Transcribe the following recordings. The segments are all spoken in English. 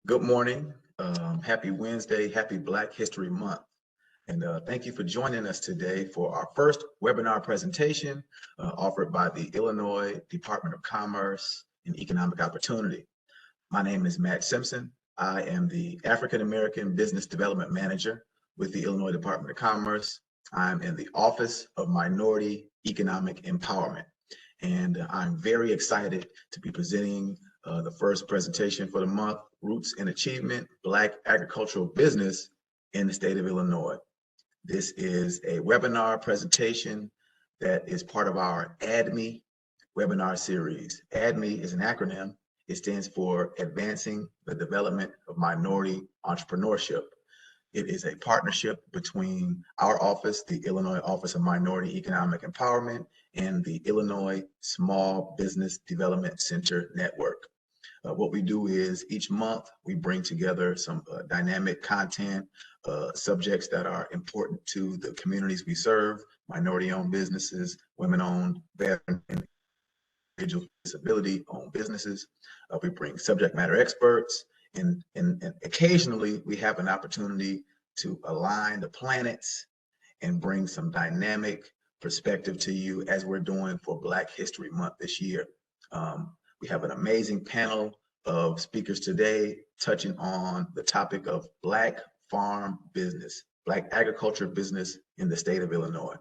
Good morning. Happy Wednesday. Happy Black History Month. And thank you for joining us today for our first webinar presentation offered by the Illinois Department of Commerce and Economic Opportunity. My name is Matt Simpson. I am the African American Business Development Manager with the Illinois Department of Commerce. I'm in the Office of Minority Economic Empowerment. And I'm very excited to be presenting the first presentation for the month, Roots and Achievement, Black Agricultural Business in the state of Illinois. This is a webinar presentation that is part of our ADME webinar series. ADME is an acronym. It stands for Advancing the Development of Minority Entrepreneurship. It is a partnership between our office, the Illinois Office of Minority Economic Empowerment, and the Illinois Small Business Development Center Network. What we do is each month we bring together some dynamic content, subjects that are important to the communities we serve, minority-owned businesses, women-owned, veteran, and individual disability-owned businesses. We bring subject matter experts, and occasionally we have an opportunity to align the planets and bring some dynamic perspective to you as we're doing for Black History Month this year. We have an amazing panel of speakers today touching on the topic of Black farm business, Black agriculture business in the state of Illinois.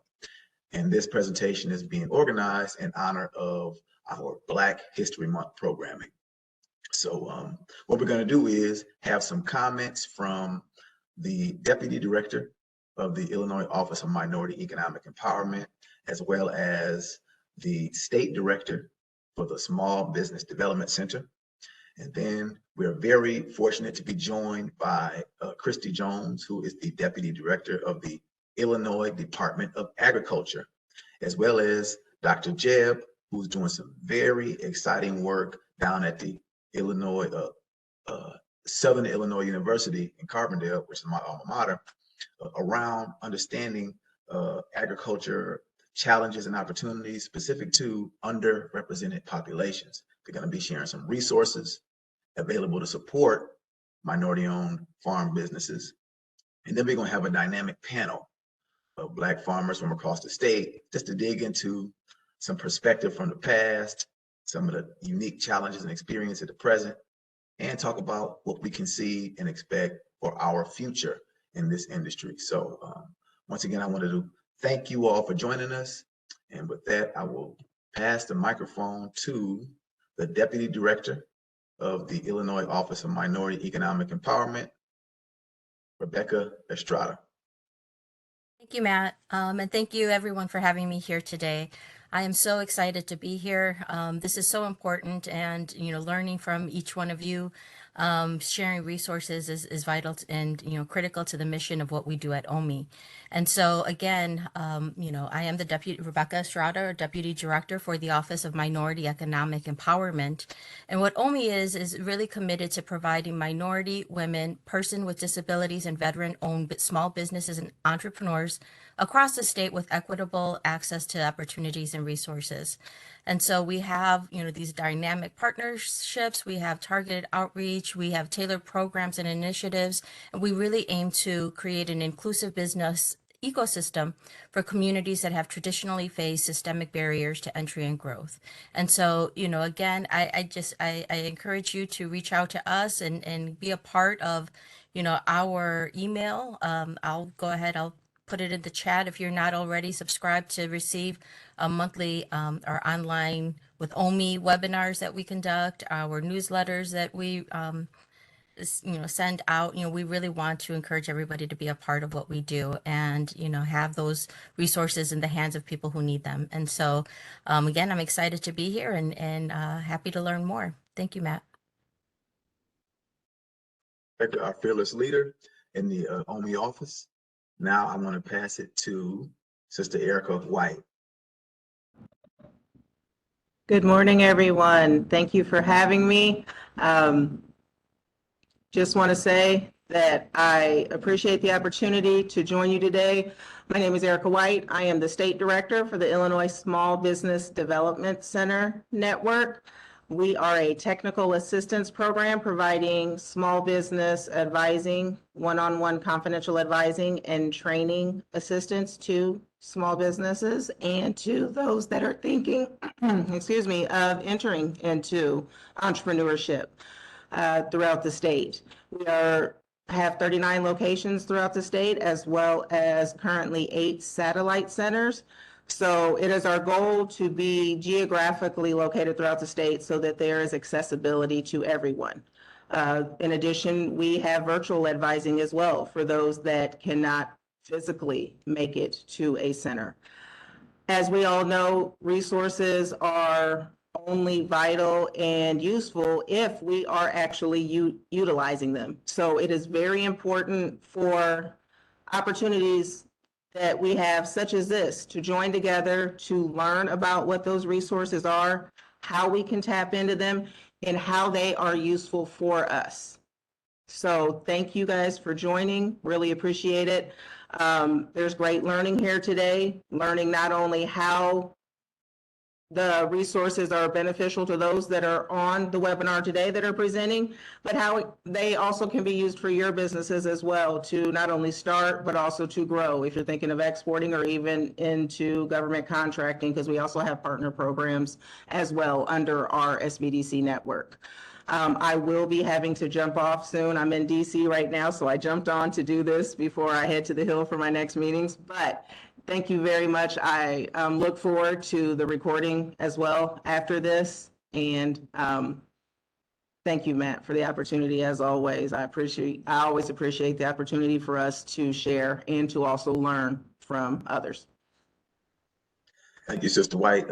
And this presentation is being organized in honor of our Black History Month programming. So what we're going to do is have some comments from the Deputy Director of the Illinois Office of Minority Economic Empowerment, as well as the State Director for the Small Business Development Center. And then we're very fortunate to be joined by Christy Jones, who is the Deputy Director of the Illinois Department of Agriculture, as well as Dr. Jeb, who's doing some very exciting work down at the Illinois, Southern Illinois University in Carbondale, which is my alma mater, around understanding agriculture challenges and opportunities specific to underrepresented populations. They're going to be sharing some resources available to support minority-owned farm businesses. And then we're going to have a dynamic panel of Black farmers from across the state just to dig into some perspective from the past, some of the unique challenges and experience at the present, and talk about what we can see and expect for our future in this industry. So once again, I wanted to thank you all for joining us. And with that, I will pass the microphone to the Deputy Director of the Illinois Office of Minority Economic Empowerment, Rebecca Estrada. Thank you, Matt. And thank you everyone for having me here today. I am so excited to be here. This is so important, and learning from each one of you, sharing resources is vital and critical to the mission of what we do at OMEE. And so again, I am the Rebecca Estrada, Deputy Director for the Office of Minority Economic Empowerment. And what OMEE is really committed to providing minority, women, person with disabilities, and veteran-owned small businesses and entrepreneurs across the state with equitable access to opportunities and resources. And so we have, these dynamic partnerships, we have targeted outreach, we have tailored programs and initiatives, and we really aim to create an inclusive business ecosystem for communities that have traditionally faced systemic barriers to entry and growth. And so, again, I encourage you to reach out to us and be a part of, our email. I'll go ahead, I'll put it in the chat if you're not already subscribed to receive a monthly or online with OMEE webinars that we conduct, our newsletters that we send out. We really want to encourage everybody to be a part of what we do and have those resources in the hands of people who need them. And so again, I'm excited to be here and happy to learn more. Thank you, Matt. Our fearless leader in the OMEE office. Now I want to pass it to Sister Ericka White. Good morning, everyone. Thank you for having me. Just want to say that I appreciate the opportunity to join you today. My name is Ericka White. I am the State Director for the Illinois Small Business Development Center Network. We are a technical assistance program providing small business advising, one-on-one confidential advising and training assistance to small businesses and to those that are thinking, excuse me, of entering into entrepreneurship throughout the state. We have 39 locations throughout the state, as well as currently 8 satellite centers. So it is our goal to be geographically located throughout the state so that there is accessibility to everyone. In addition, we have virtual advising as well for those that cannot physically make it to a center. As we all know, resources are only vital and useful if we are actually utilizing them. So it is very important for opportunities that we have, such as this, to join together to learn about what those resources are, how we can tap into them, and how they are useful for us. So thank you guys for joining. Really appreciate it. There's great learning here today, learning not only how the resources are beneficial to those that are on the webinar today that are presenting, but how they also can be used for your businesses as well to not only start, but also to grow if you're thinking of exporting or even into government contracting, because we also have partner programs as well under our SBDC network. I will be having to jump off soon. I'm in DC right now, so I jumped on to do this before I head to the Hill for my next meetings, but thank you very much. I look forward to the recording as well after this. And thank you, Matt, for the opportunity as always. I always appreciate the opportunity for us to share and to also learn from others. Thank you, Sister White.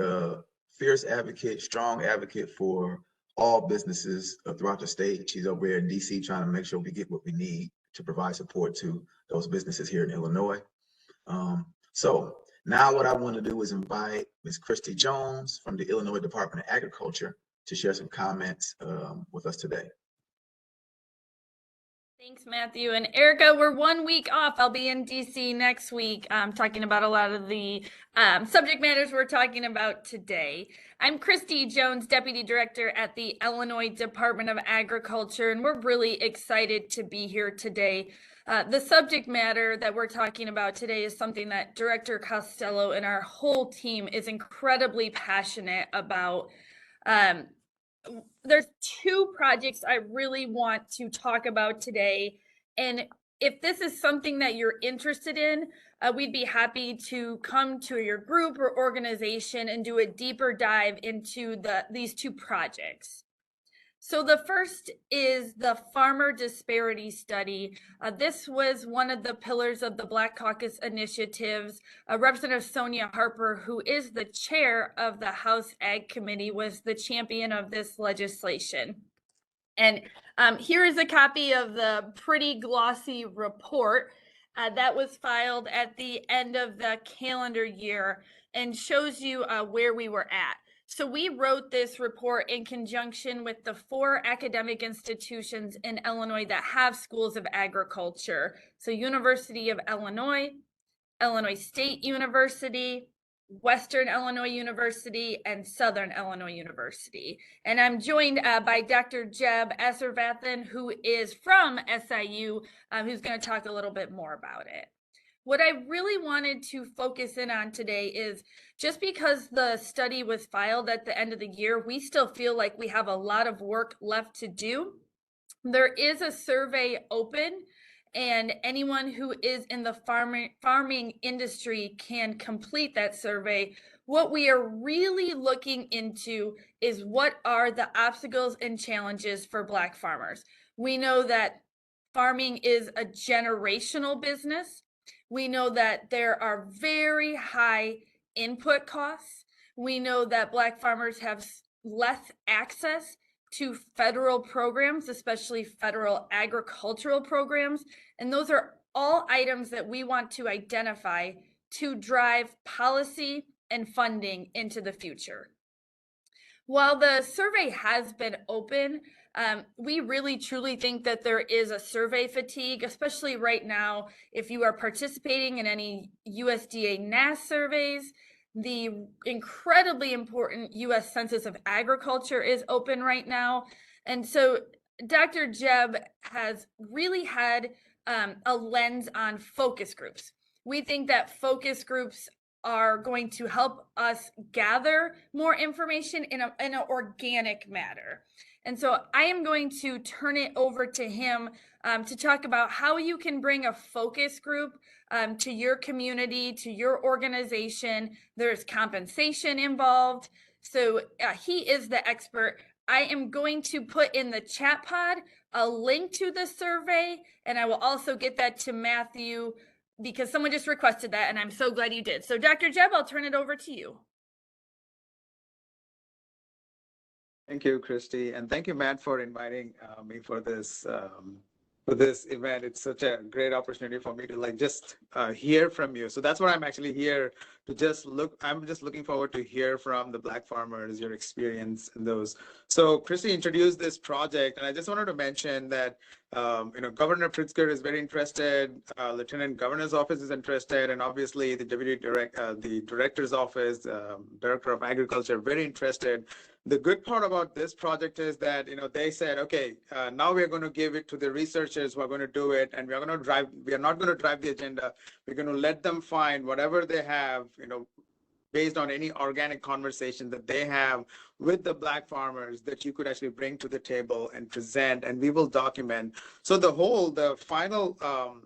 Fierce advocate, strong advocate for all businesses throughout the state. She's over here in DC trying to make sure we get what we need to provide support to those businesses here in Illinois. So now what I want to do is invite Ms. Christy Jones from the Illinois Department of Agriculture to share some comments with us today. Thanks, Matthew. And Ericka, we're 1 week off. I'll be in DC next week talking about a lot of the subject matters we're talking about today. I'm Christy Jones, Deputy Director at the Illinois Department of Agriculture, and we're really excited to be here today. The subject matter that we're talking about today is something that Director Costello and our whole team is incredibly passionate about. There's 2 projects I really want to talk about today. And if this is something that you're interested in, we'd be happy to come to your group or organization and do a deeper dive into these 2 projects. So the first is the Farmer Disparity Study. This was one of the pillars of the Black Caucus initiatives. Representative Sonia Harper, who is the chair of the House Ag Committee, was the champion of this legislation. And here is a copy of the pretty glossy report that was filed at the end of the calendar year and shows you where we were at. So we wrote this report in conjunction with the 4 academic institutions in Illinois that have schools of agriculture. So University of Illinois, Illinois State University, Western Illinois University, and Southern Illinois University. And I'm joined by Dr. Jeb Esservathan, who is from SIU, who's going to talk a little bit more about it. What I really wanted to focus in on today is just because the study was filed at the end of the year, we still feel like we have a lot of work left to do. There is a survey open, and anyone who is in the farming industry can complete that survey. What we are really looking into is what are the obstacles and challenges for Black farmers. We know that farming is a generational business. We know that there are very high input costs. We know that Black farmers have less access to federal programs, especially federal agricultural programs. And those are all items that we want to identify to drive policy and funding into the future. While the survey has been open, we really truly think that there is a survey fatigue, especially right now. If you are participating in any USDA NASS surveys, The incredibly important U.S. Census of Agriculture is open right now. And so Dr. Jeb has really had a lens on focus groups. We think that focus groups are going to help us gather more information in an organic manner. And so I am going to turn it over to him to talk about how you can bring a focus group to your community, to your organization. There's compensation involved. So he is the expert. I am going to put in the chat pod a link to the survey, and I will also get that to Matthew because someone just requested that, and I'm so glad you did. So Dr. Jeb, I'll turn it over to you. Thank you, Christy, and thank you, Matt, for inviting me for this event. It's such a great opportunity for me to just hear from you. So that's what I'm actually here to just look. I'm just looking forward to hear from the Black farmers, your experience in those. So Christy introduced this project, and I just wanted to mention that Governor Pritzker is very interested. Lieutenant Governor's office is interested, and obviously the the director's office, Director of Agriculture, very interested. The good part about this project is that, they said, okay, now we're going to give it to the researchers who are going to do it, and we are not going to drive the agenda. We're going to let them find whatever they have, based on any organic conversation that they have with the Black farmers that you could actually bring to the table and present, and we will document. So the final,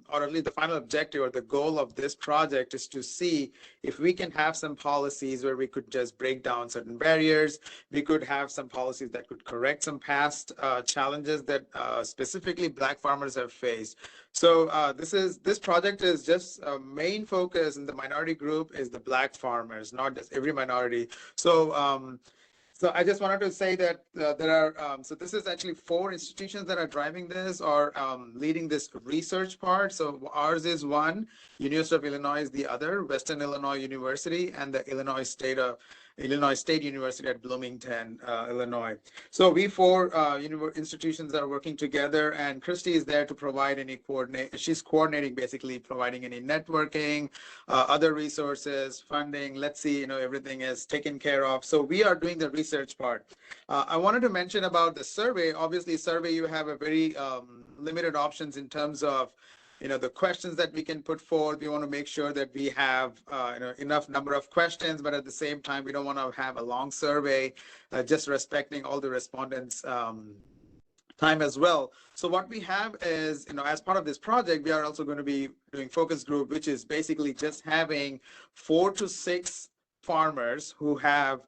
or at least the final objective or the goal of this project is to see if we can have some policies where we could just break down certain barriers. We could have some policies that could correct some past challenges that specifically Black farmers have faced. So this project is just main focus in the minority group is the Black farmers, not just every minority. So I just wanted to say that there are, so this is actually 4 institutions that are driving this or leading this research part. So ours is one, University of Illinois is the other, Western Illinois University, and the Illinois State University at Bloomington, Illinois. So we 4 institutions are working together, and Christy is there to provide any she's coordinating, basically providing any networking, other resources, funding. Let's see, everything is taken care of. So we are doing the research part. I wanted to mention about the survey. Obviously, survey, you have a very limited options in terms of the questions that we can put forward. We want to make sure that we have enough number of questions, but at the same time, we don't want to have a long survey, just respecting all the respondents' time as well. So what we have is, as part of this project, we are also going to be doing focus group, which is basically just having 4 to 6 farmers who have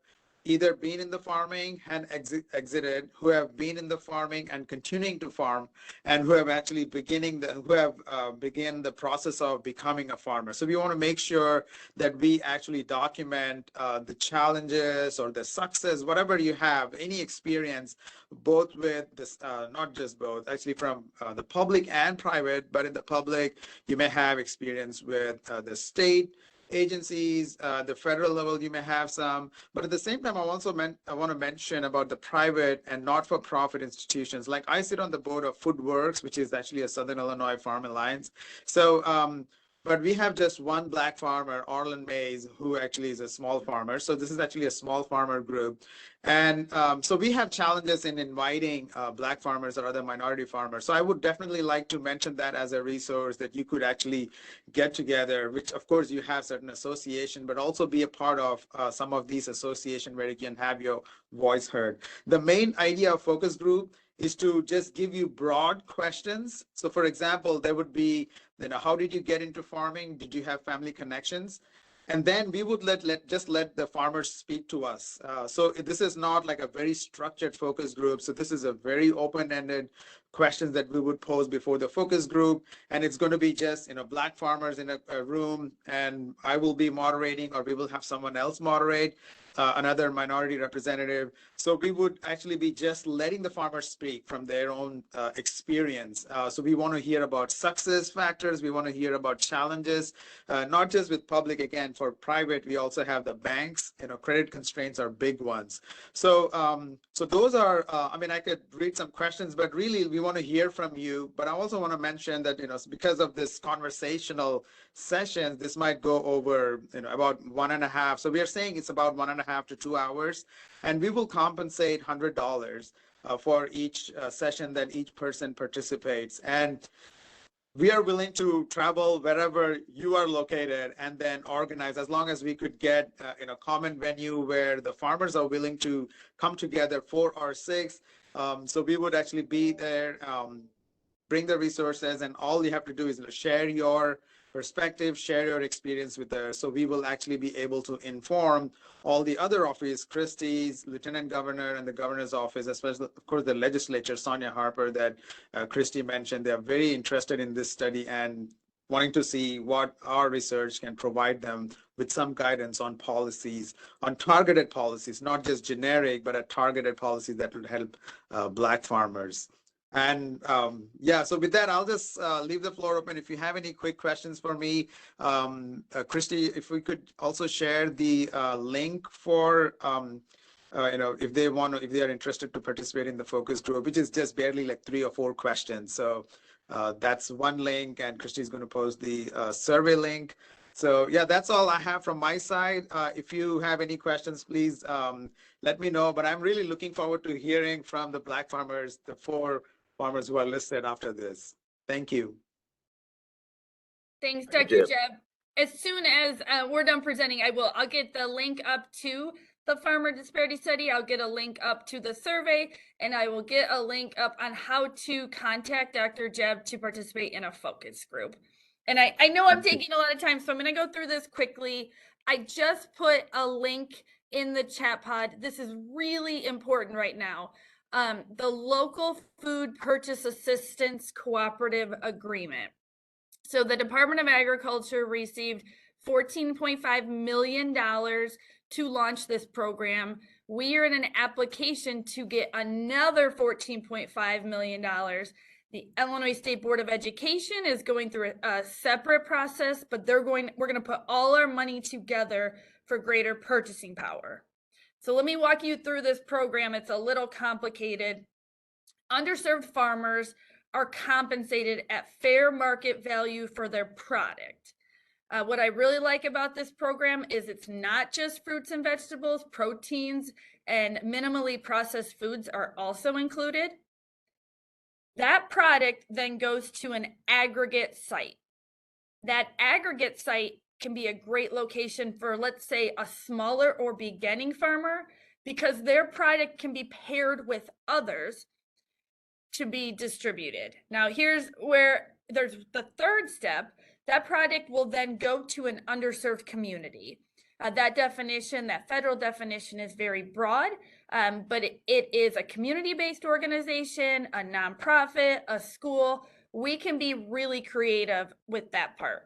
either been in the farming and exited, who have been in the farming and continuing to farm, and who have actually began the process of becoming a farmer. So we want to make sure that we actually document the challenges or the success, whatever you have, any experience, both with this, not just both, actually from the public and private, but in the public, you may have experience with the state agencies, the federal level, you may have some, but at the same time, I want to mention about the private and not-for-profit institutions. Like I sit on the board of FoodWorks, which is actually a Southern Illinois Farm Alliance. So, but we have just one Black farmer, Orland Mays, who actually is a small farmer. So this is actually a small farmer group. And so we have challenges in inviting Black farmers or other minority farmers. So I would definitely like to mention that as a resource that you could actually get together, which of course you have certain association, but also be a part of some of these associations where you can have your voice heard. The main idea of focus group is to just give you broad questions. So for example, there would be, how did you get into farming? Did you have family connections? And then we would let the farmers speak to us. So this is not like a very structured focus group. So this is a very open-ended questions that we would pose before the focus group. And it's going to be just, Black farmers in a room, and I will be moderating, or we will have someone else moderate. another minority representative. So we would actually be just letting the farmers speak from their own experience. So we want to hear about success factors. We want to hear about challenges, not just with public. Again, for private, we also have the banks. Credit constraints are big ones. So so those are, I mean, I could read some questions, but really we want to hear from you. But I also want to mention that, because of this conversational sessions, this might go over, about 1.5. So we are saying it's about 1.5 to 2 hours, and we will compensate $100 for each session that each person participates. And we are willing to travel wherever you are located and then organize, as long as we could get in a common venue where the farmers are willing to come together 4 or 6. So we would actually be there, bring the resources, and all you have to do is share your perspective, share your experience with us. So we will actually be able to inform all the other office, Christie's, Lieutenant Governor, and the Governor's office, especially, of course, the legislature, Sonia Harper, that Christie mentioned. They are very interested in this study and wanting to see what our research can provide them with some guidance on policies, on targeted policies, not just generic, but a targeted policy that would help Black farmers. And yeah, so with that, I'll just leave the floor open. If you have any quick questions for me, Christy, if we could also share the link for, if they want to, if they are interested to participate in the focus group, which is just barely like 3 or 4 questions. So that's one link, and Christy is going to post the survey link. So yeah, that's all I have from my side. If you have any questions, please let me know. But I'm really looking forward to hearing from the Black farmers, the 4 farmers who are listed after this. Thank you. Thanks, Dr. Jeb. As soon as we're done presenting, I'll get the link up to the farmer disparity study. I'll get a link up to the survey, and I will get a link up on how to contact Dr. Jeb to participate in a focus group. And I know I'm taking a lot of time, so I'm going to go through this quickly. I just put a link in the chat pod. This is really important right now. The Local Food Purchase Assistance Cooperative Agreement. So the Department of Agriculture received $14.5 million to launch this program. We are in an application to get another $14.5 million. The Illinois State Board of Education is going through a separate process, but we're going to put all our money together for greater purchasing power. So let me walk you through this program. It's a little complicated. Underserved farmers are compensated at fair market value for their product. What I really like about this program is it's not just fruits and vegetables, proteins, and minimally processed foods are also included. That product then goes to an aggregate site. That aggregate site can be a great location for, let's say, a smaller or beginning farmer, because their product can be paired with others to be distributed. Now, here's where there's the third step. That product will then go to an underserved community. That definition, that federal definition, is very broad, but it is a community-based organization, a nonprofit, a school. We can be really creative with that part.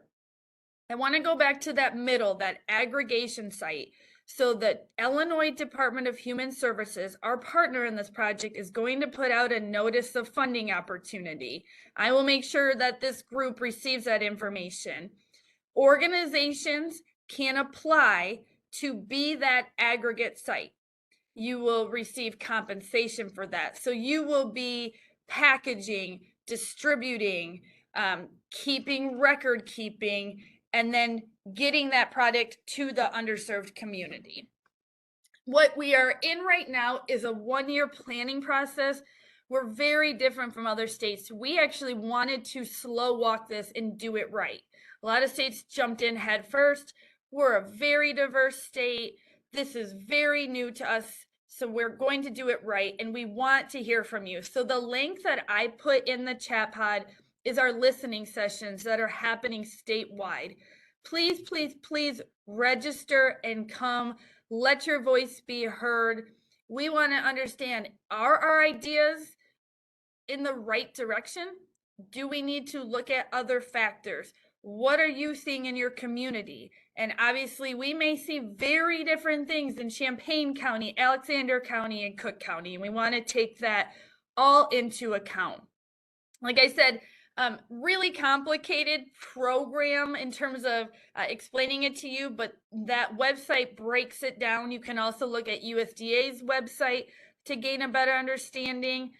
I want to go back to that middle, that aggregation site. So the Illinois Department of Human Services, our partner in this project, is going to put out a notice of funding opportunity. I will make sure that this group receives that information. Organizations can apply to be that aggregate site. You will receive compensation for that. So you will be packaging, distributing, keeping record keeping, and then getting that product to the underserved community. What we are in right now is a 1-year planning process. We're very different from other states. We actually wanted to slow walk this and do it right. A lot of states jumped in head first. We're a very diverse state. This is very new to us, so we're going to do it right, and we want to hear from you. So the link that I put in the chat pod is our listening sessions that are happening statewide. Please, please, please register and come. Let your voice be heard. We want to understand, are our ideas in the right direction? Do we need to look at other factors? what are you seeing in your community? And obviously we may see very different things in Champaign County, Alexander County, and Cook County, and we want to take that all into account. Like I said, really complicated program in terms of explaining it to you, but that website breaks it down. You can also look at USDA's website to gain a better understanding.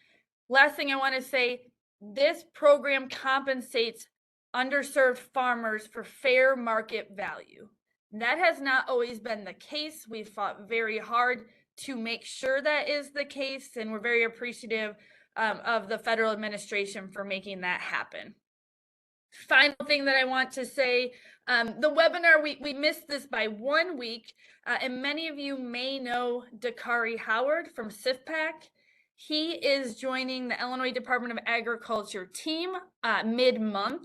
Last thing I want to say, this program compensates underserved farmers for fair market value. That has not always been the case. We've fought very hard to make sure that is the case, and we're very appreciative of the federal administration for making that happen. Final thing that I want to say, the webinar, we missed this by 1 week, and many of you may know Dakari Howard from SIFPAC. He is joining the Illinois Department of Agriculture team mid-month,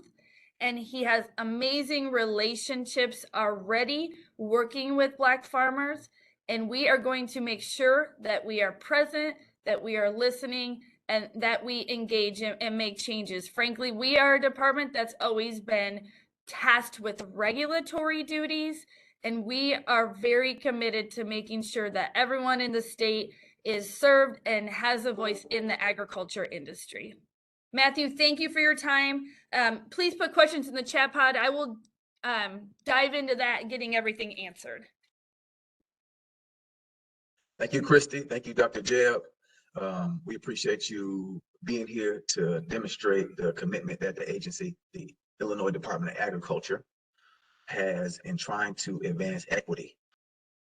and he has amazing relationships already working with Black farmers, and we are going to make sure that we are present, that we are listening, and that we engage and make changes. Frankly, we are a department that's always been tasked with regulatory duties, and we are very committed to making sure that everyone in the state is served and has a voice in the agriculture industry. Matthew, thank you for your time. Please put questions in the chat pod. I will dive into that and getting everything answered. Thank you, Christy. Thank you, Dr. Jeb. We appreciate you being here to demonstrate the commitment that the agency, the Illinois Department of Agriculture, has in trying to advance equity.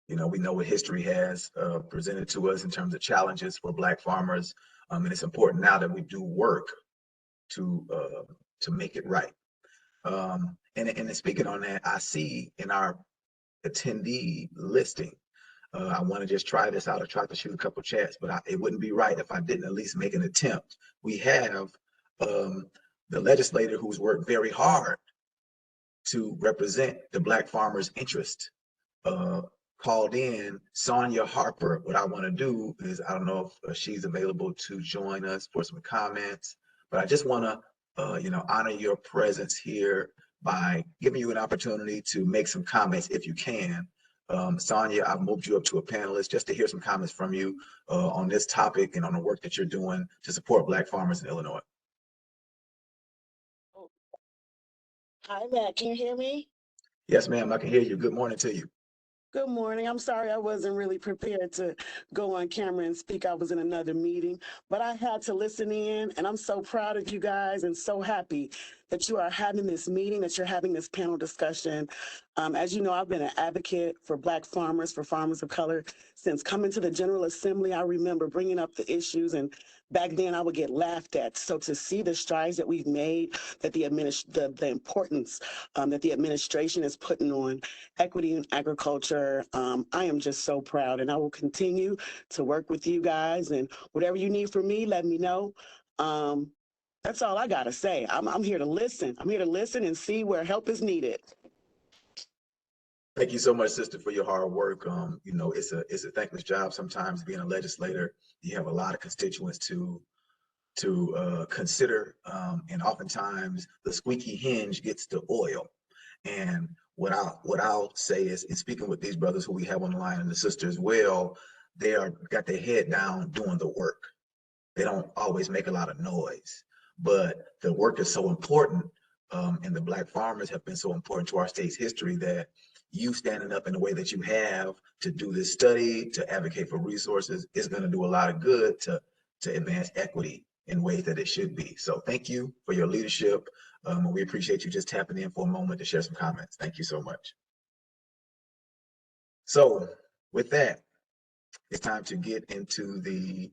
You know, we know what history has presented to us in terms of challenges for Black farmers, and it's important now that we do work to make it right. And speaking on that, I see in our attendee listing, I want to just try this out. I tried to shoot a couple chats, but it wouldn't be right if I didn't at least make an attempt. We have the legislator who's worked very hard to represent the Black farmers' interest, called in Sonia Harper. What I want to do is, I don't know if she's available to join us for some comments, but I just want to, honor your presence here by giving you an opportunity to make some comments if you can. Sonia, I've moved you up to a panelist just to hear some comments from you on this topic and on the work that you're doing to support Black farmers in Illinois. Hi, Matt. Can you hear me? Yes, ma'am, I can hear you. Good morning to you. Good morning. I'm sorry I wasn't really prepared to go on camera and speak. I was in another meeting, but I had to listen in, and I'm so proud of you guys and so happy that you are having this meeting, that you're having this panel discussion. As you know, I've been an advocate for Black farmers, for farmers of color, since coming to the General Assembly. I remember bringing up the issues, and back then I would get laughed at. So to see the strides that we've made, that the importance that the administration is putting on equity in agriculture, I am just so proud, and I will continue to work with you guys, and whatever you need from me, let me know. That's all I gotta say. I'm here to listen. I'm here to listen and see where help is needed. Thank you so much, sister, for your hard work. It's a thankless job sometimes being a legislator. You have a lot of constituents to consider, and oftentimes the squeaky hinge gets the oil. And what I'll say is, in speaking with these brothers who we have on the line and the sisters as well, they got their head down doing the work. They don't always make a lot of noise, but the work is so important, and the Black farmers have been so important to our state's history that you standing up in the way that you have to do this study, to advocate for resources, is going to do a lot of good to advance equity in ways that it should be. So thank you for your leadership. And we appreciate you just tapping in for a moment to share some comments. Thank you so much. So with that, it's time to get into the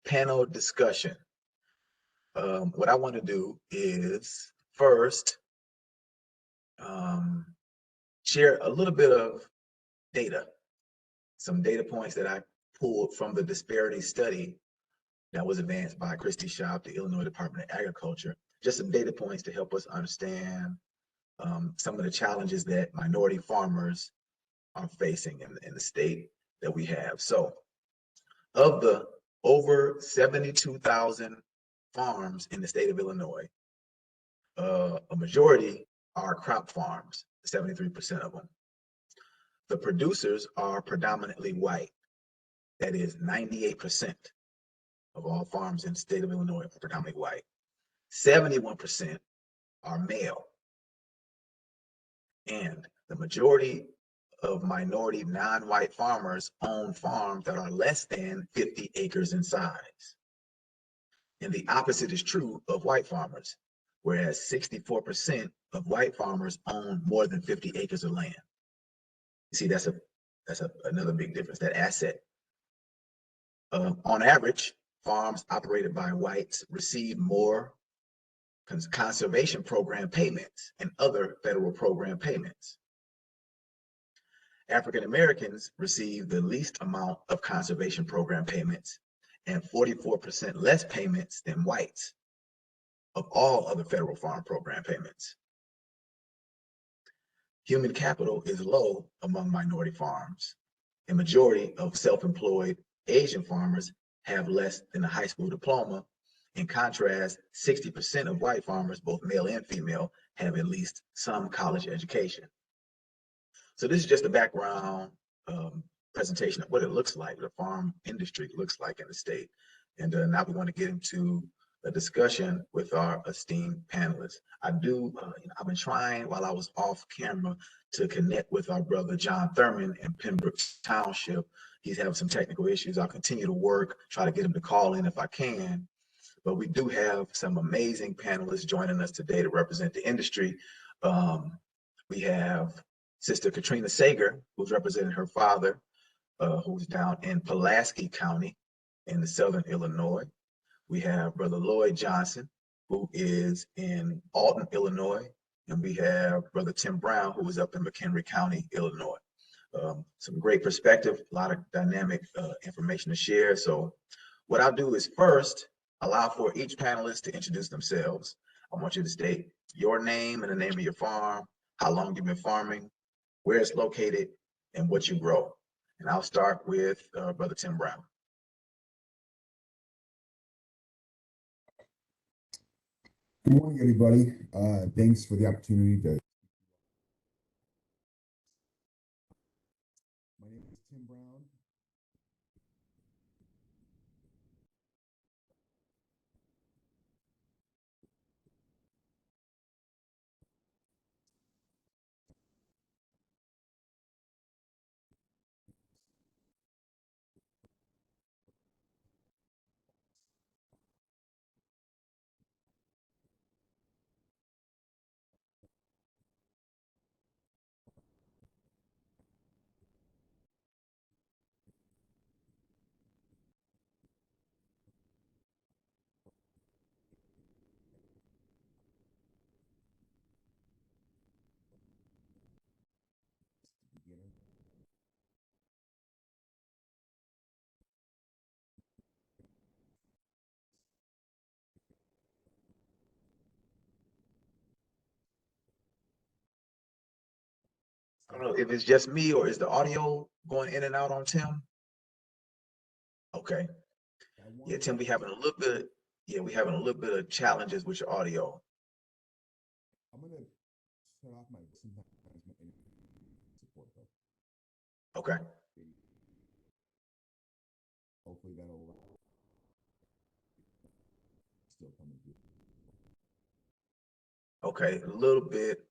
panel discussion. What I want to do is first share a little bit of data, some data points that I pulled from the disparity study that was advanced by Christy Schaub, the Illinois Department of Agriculture. Just some data points to help us understand some of the challenges that minority farmers are facing in the state that we have. So of the over 72,000 farms in the state of Illinois, a majority are crop farms, 73% of them. The producers are predominantly white. That is 98% of all farms in the state of Illinois are predominantly white. 71% are male. And the majority of minority non-white farmers own farms that are less than 50 acres in size. And the opposite is true of white farmers, whereas 64% of white farmers own more than 50 acres of land. You see, that's another big difference, that asset. On average, farms operated by whites receive more conservation program payments and other federal program payments. African Americans receive the least amount of conservation program payments and 44% less payments than whites of all other federal farm program payments. Human capital is low among minority farms. A majority of self-employed Asian farmers have less than a high school diploma. In contrast, 60% of white farmers, both male and female, have at least some college education. So this is just a background presentation of what it looks like, the farm industry looks like in the state. And now we want to get into a discussion with our esteemed panelists. I've been trying while I was off camera to connect with our brother John Thurman in Pembroke Township. He's having some technical issues. I'll continue to work, try to get him to call in if I can. But we do have some amazing panelists joining us today to represent the industry. We have Sister Katrina Sager, who's representing her father, who's down in Pulaski County in the southern Illinois. We have Brother Lloyd Johnson, who is in Alton, Illinois. And we have Brother Tim Brown, who is up in McHenry County, Illinois. Some great perspective, a lot of dynamic information to share. So what I'll do is first allow for each panelist to introduce themselves. I want you to state your name and the name of your farm, how long you've been farming, where it's located, and what you grow. And I'll start with Brother Tim Brown. Good morning, everybody. Thanks for the opportunity to. My name is Tim Brown. I don't know if it's just me or is the audio going in and out on Tim? Okay. Yeah, Tim, we're having a little bit of challenges with your audio. I'm gonna shut off my support though. Okay. Hopefully that'll still coming through. Okay, a little bit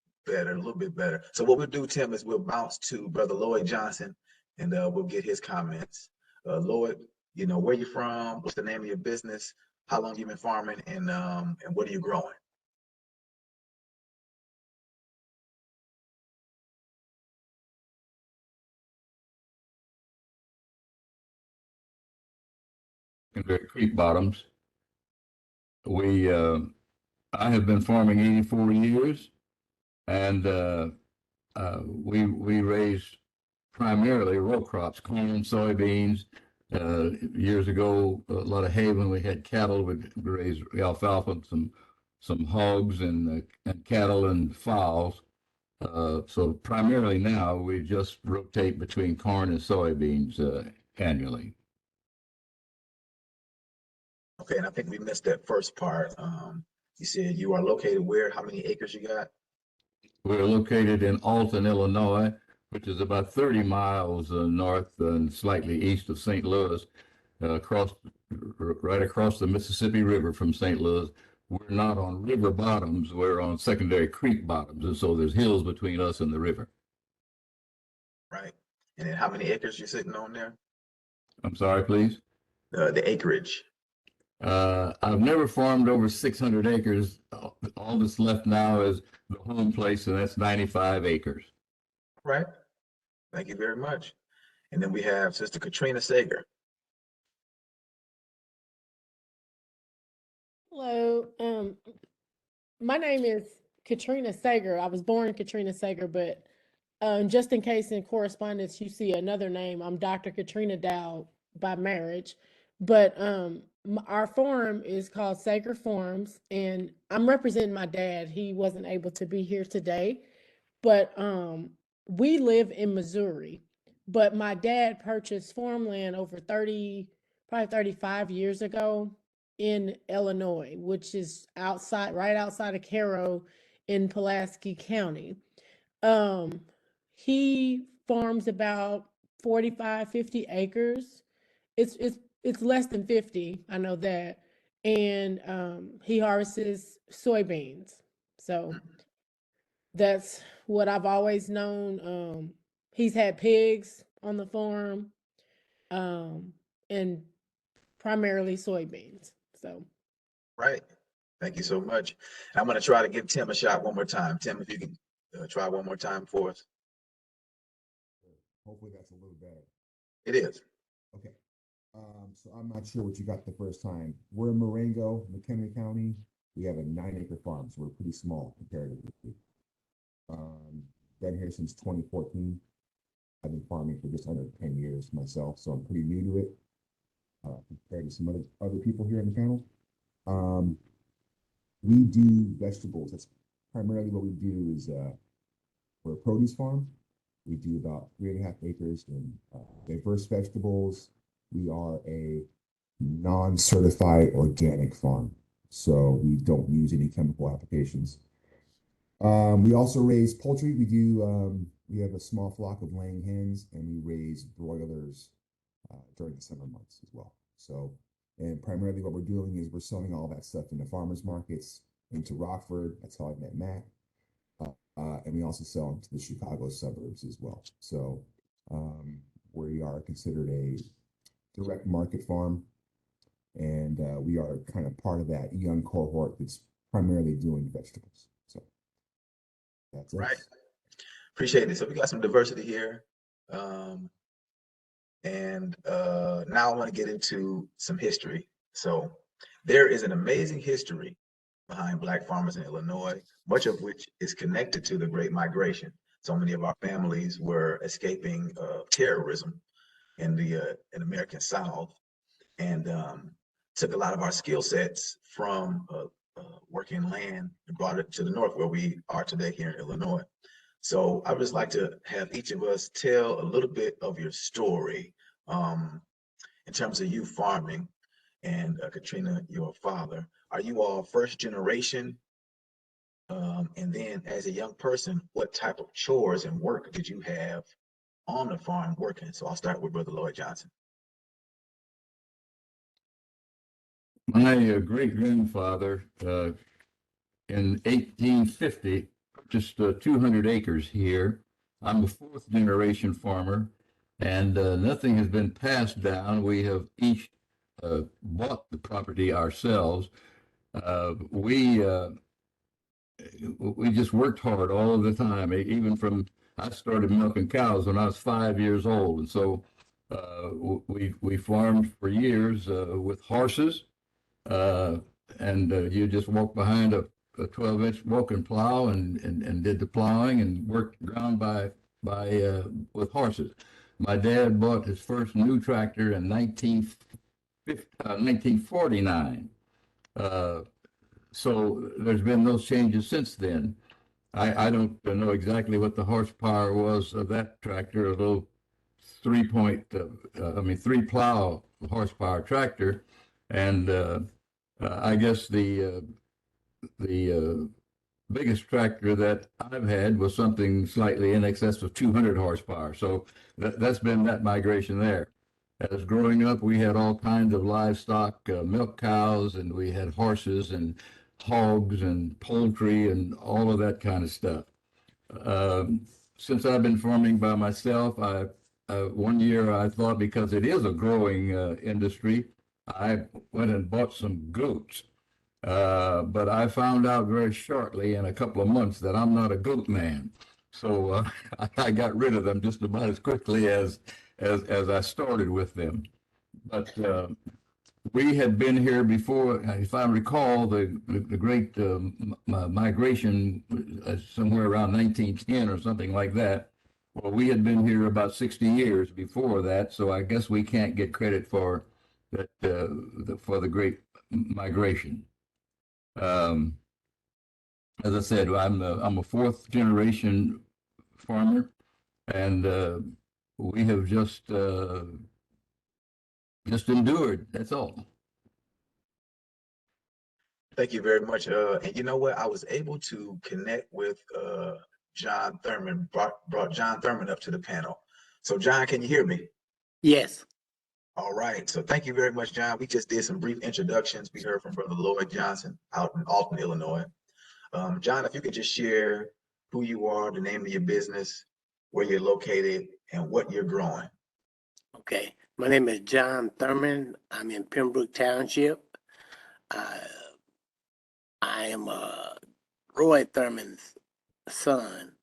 better. So what we'll do, Tim, is we'll bounce to Brother Lloyd Johnson and we'll get his comments. Lloyd, where you from, what's the name of your business, how long you been farming, and what are you growing? In the creek bottoms. I have been farming 84 years, and we raise primarily row crops, corn, soybeans. Years ago, a lot of hay when we had cattle. We raised alfalfa, some hogs and cattle and fowls. So primarily now we just rotate between corn and soybeans annually. Okay, and I think we missed that first part. You said you are located where? How many acres you got? We're located in Alton, Illinois, which is about 30 miles north and slightly east of St. Louis, right across the Mississippi River from St. Louis. We're not on river bottoms, we're on secondary creek bottoms, and so there's hills between us and the river. Right. And then how many acres you sitting on there? I'm sorry, please? The acreage. I've never farmed over 600 acres. All that's left now is the home place, and that's 95 acres. Right. Thank you very much. And then we have Sister Katrina Sager. Hello. My name is Katrina Sager. I was born Katrina Sager, but just in case in correspondence you see another name, I'm Dr. Katrina Dow by marriage. But our farm is called Sager Farms, and I'm representing my dad. He wasn't able to be here today, but we live in Missouri. But my dad purchased farmland over 30, probably 35 years ago in Illinois, which is right outside of Cairo in Pulaski County. He farms about 45, 50 acres. It's less than 50, I know that. And he harvests soybeans. So that's what I've always known. He's had pigs on the farm, and primarily soybeans. So Right. Thank you so much. I'm going to try to give Tim a shot one more time. Tim, if you can try one more time for us. Hopefully that's a little better. It is. Okay. So I'm not sure what you got the first time. We're in Marengo, McHenry County. We have a 9-acre farm, so we're pretty small comparatively. Been here since 2014. I've been farming for just under 10 years myself, so I'm pretty new to it compared to some other people here on the panel. We do vegetables. That's primarily what we do. Is we're a produce farm. We do about 3.5 acres in diverse vegetables. We are a non-certified organic farm, so we don't use any chemical applications. We also raise poultry. We have a small flock of laying hens, and we raise broilers during the summer months as well. So, and primarily what we're doing is we're selling all that stuff in the farmers markets into Rockford. That's how I met Matt. And we also sell into the Chicago suburbs as well. So we are considered a direct market farm, and we are kind of part of that young cohort that's primarily doing vegetables. So that's it. Right. Appreciate it. So we got some diversity here. Now I want to get into some history. So there is an amazing history behind Black farmers in Illinois, much of which is connected to the Great Migration. So many of our families were escaping terrorism in the American South, and took a lot of our skill sets from working land and brought it to the North, where we are today here in Illinois. So I would just like to have each of us tell a little bit of your story in terms of you farming, and Katrina, your father. Are you all first generation? And then as a young person, what type of chores and work did you have on the farm working? So I'll start with Brother Lloyd Johnson. My great-grandfather in 1850 purchased 200 acres here. I'm a fourth-generation farmer, and nothing has been passed down. We have each bought the property ourselves. We just worked hard all of the time. Even I started milking cows when I was 5 years old, and so we farmed for years with horses. And you just walk behind a 12-inch walking plow and did the plowing and worked ground with horses. My dad bought his first new tractor in 1949. So there's been those changes since then. I don't know exactly what the horsepower was of that tractor, a little 3 plow horsepower tractor, and I guess the biggest tractor that I've had was something slightly in excess of 200 horsepower. So that's been that migration there. As growing up, we had all kinds of livestock, milk cows, and we had horses and hogs and poultry and all of that kind of stuff. Since I've been farming by myself, one year I thought, because it is a growing industry, I went and bought some goats. But I found out very shortly, in a couple of months, that I'm not a goat man. So I got rid of them just about as quickly as I started with them. But we had been here before, if I recall, the great migration somewhere around 1910 or something like that. Well, we had been here about 60 years before that, so I guess we can't get credit for that for the great migration. As I said, I'm a fourth generation farmer, and we have just endured. That's all. Thank you very much. And you know what? I was able to connect with John Thurman, brought John Thurman up to the panel. So John, can you hear me? Yes. All right. So thank you very much, John. We just did some brief introductions. We heard from Brother Lloyd Johnson out in Alton, Illinois. John, if you could just share who you are, the name of your business, where you're located, and what you're growing. Okay. My name is John Thurman. I'm in Pembroke Township. I am Roy Thurman's son.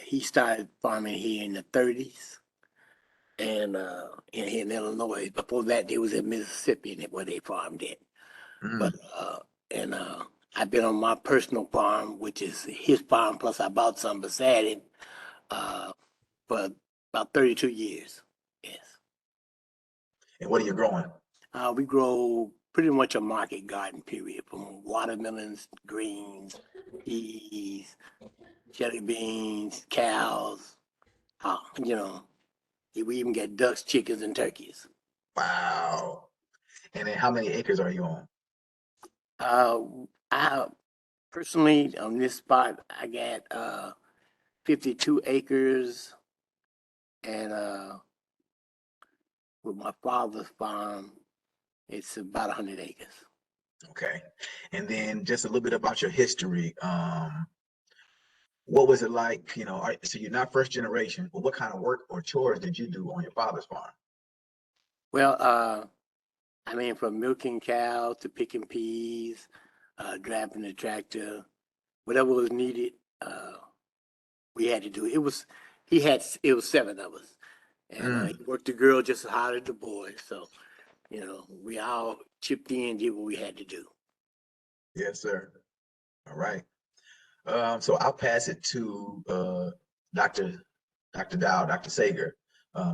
He started farming here in the 30s and here in Illinois. Before that, they was in Mississippi where they farmed it. But I've been on my personal farm, which is his farm, plus I bought some beside him for about 32 years. Yes. And what are you growing? We grow pretty much a market garden, period, from watermelons, greens, peas, jelly beans, cows. We even get ducks, chickens, and turkeys. Wow. And then how many acres are you on? I personally, on this spot, I got 52 acres, and with my father's farm, it's about 100 acres. Okay. And then just a little bit about your history. What was it like? So you're not first generation, but what kind of work or chores did you do on your father's farm? Well, from milking cows to picking peas, driving the tractor, whatever was needed, we had to do. It was 7 of us, and he worked the girl just as hard as the boys. So, we all chipped in, did what we had to do. Yes, sir. All right. So I'll pass it to Dr. Dow, Dr. Sager.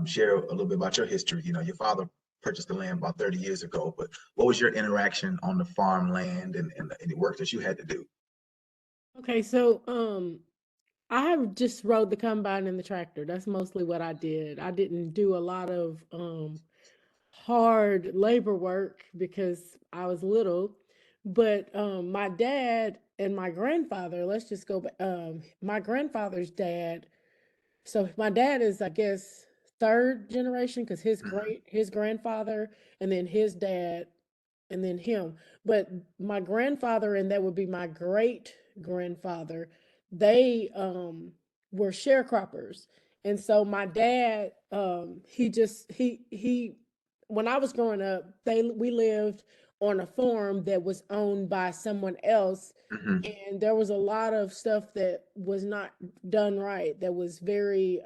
Share a little bit about your history. Your father purchased the land about 30 years ago, but what was your interaction on the farmland and the work that you had to do? Okay, so I have just rode the combine and the tractor. That's mostly what I did. I didn't do a lot of hard labor work because I was little. But my dad and my grandfather, let's just go back. My grandfather's dad. So my dad is, I guess, third generation because his grandfather and then his dad and then him. But my grandfather, and that would be my great grandfather, they were sharecroppers. And so my dad, he when I was growing up, we lived on a farm that was owned by someone else. And there was a lot of stuff that was not done right, that was very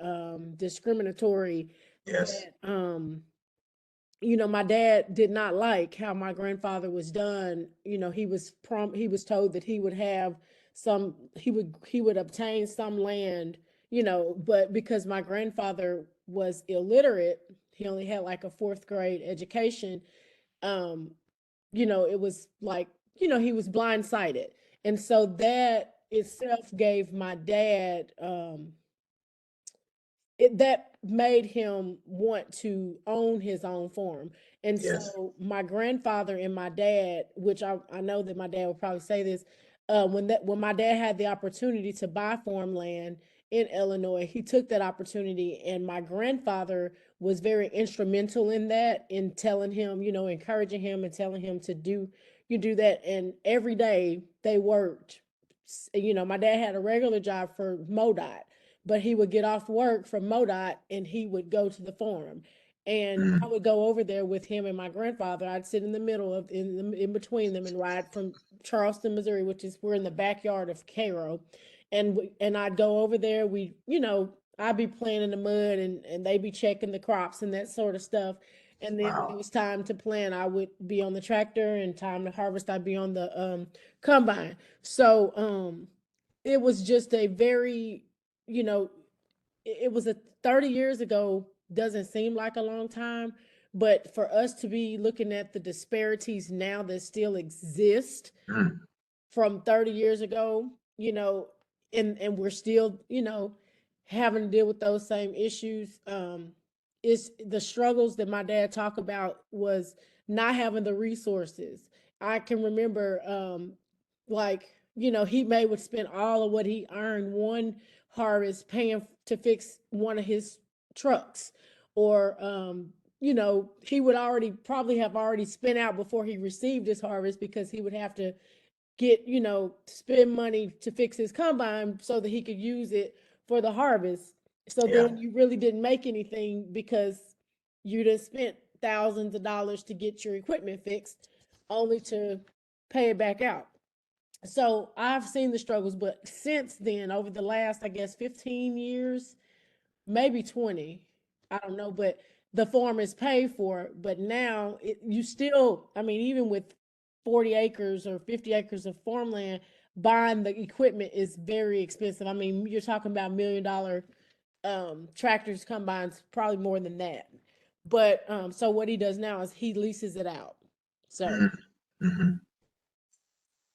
discriminatory. Yes. That my dad did not like how my grandfather was done. He was told that he would have he would obtain some land, but because my grandfather was illiterate, he only had like a 4th grade education. It was like, he was blindsided. And so that itself gave my dad, that made him want to own his own farm. And Yes. so my grandfather and my dad, which I know that my dad would probably say this, when my dad had the opportunity to buy farmland in Illinois, he took that opportunity, and my grandfather was very instrumental in that, in telling him, encouraging him and telling him to do that. And every day they worked. My dad had a regular job for MoDOT, but he would get off work from MoDOT and he would go to the farm. And I would go over there with him and my grandfather. I'd sit in the middle of in between them and ride from Charleston, Missouri, which is we're in the backyard of Cairo, and I'd go over there. I'd be playing in the mud, and they'd be checking the crops and that sort of stuff. And then when it was time to plant, I would be on the tractor, and time to harvest, I'd be on the combine. So it was just a very, it was a 30 years ago, doesn't seem like a long time, but for us to be looking at the disparities now that still exist Mm. from 30 years ago, and we're still, having to deal with those same issues. Is the struggles that my dad talked about was not having the resources. I can remember, like, he may would spend all of what he earned one harvest paying to fix one of his trucks, or he would probably have already spent out before he received his harvest, because he would have to spend money to fix his combine so that he could use it for the harvest. So Yeah. then you really didn't make anything, because you just spent thousands of dollars to get your equipment fixed, only to pay it back out. So I've seen the struggles, but since then, over the last, I guess, 15 years, maybe 20, I don't know, but the farm is paid for. But now you still, I mean, even with 40 acres or 50 acres of farmland, buying the equipment is very expensive. I mean, you're talking about $1 million tractors, combines, probably more than that. But so what he does now is he leases it out. So Mhm.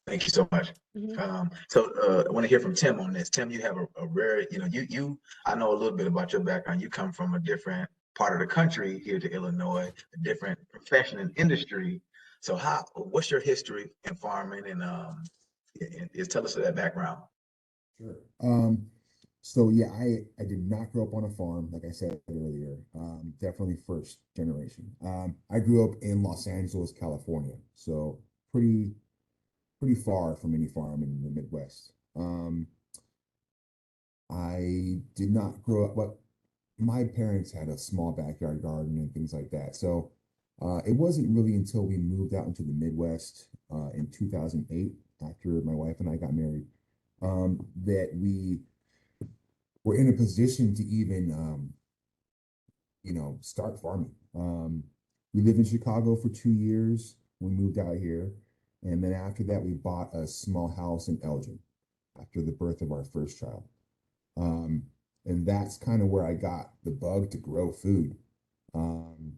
Thank you so much. mhm. I want to hear from Tim on this. Tim, you have a rare, I know a little bit about your background. You come from a different part of the country here to Illinois, a different profession and industry. So what's your history in farming, and tell us that background. Sure. So yeah, I did not grow up on a farm, like I said earlier. Definitely first generation. I grew up in Los Angeles, California, so pretty far from any farm in the Midwest. I did not grow up, but my parents had a small backyard garden and things like that. So it wasn't really until we moved out into the Midwest in 2008, after my wife and I got married, that we were in a position to even, start farming. We lived in Chicago for 2 years. We moved out here. And then after that, we bought a small house in Elgin after the birth of our first child. Um, and that's kind of where I got the bug to grow food. Um,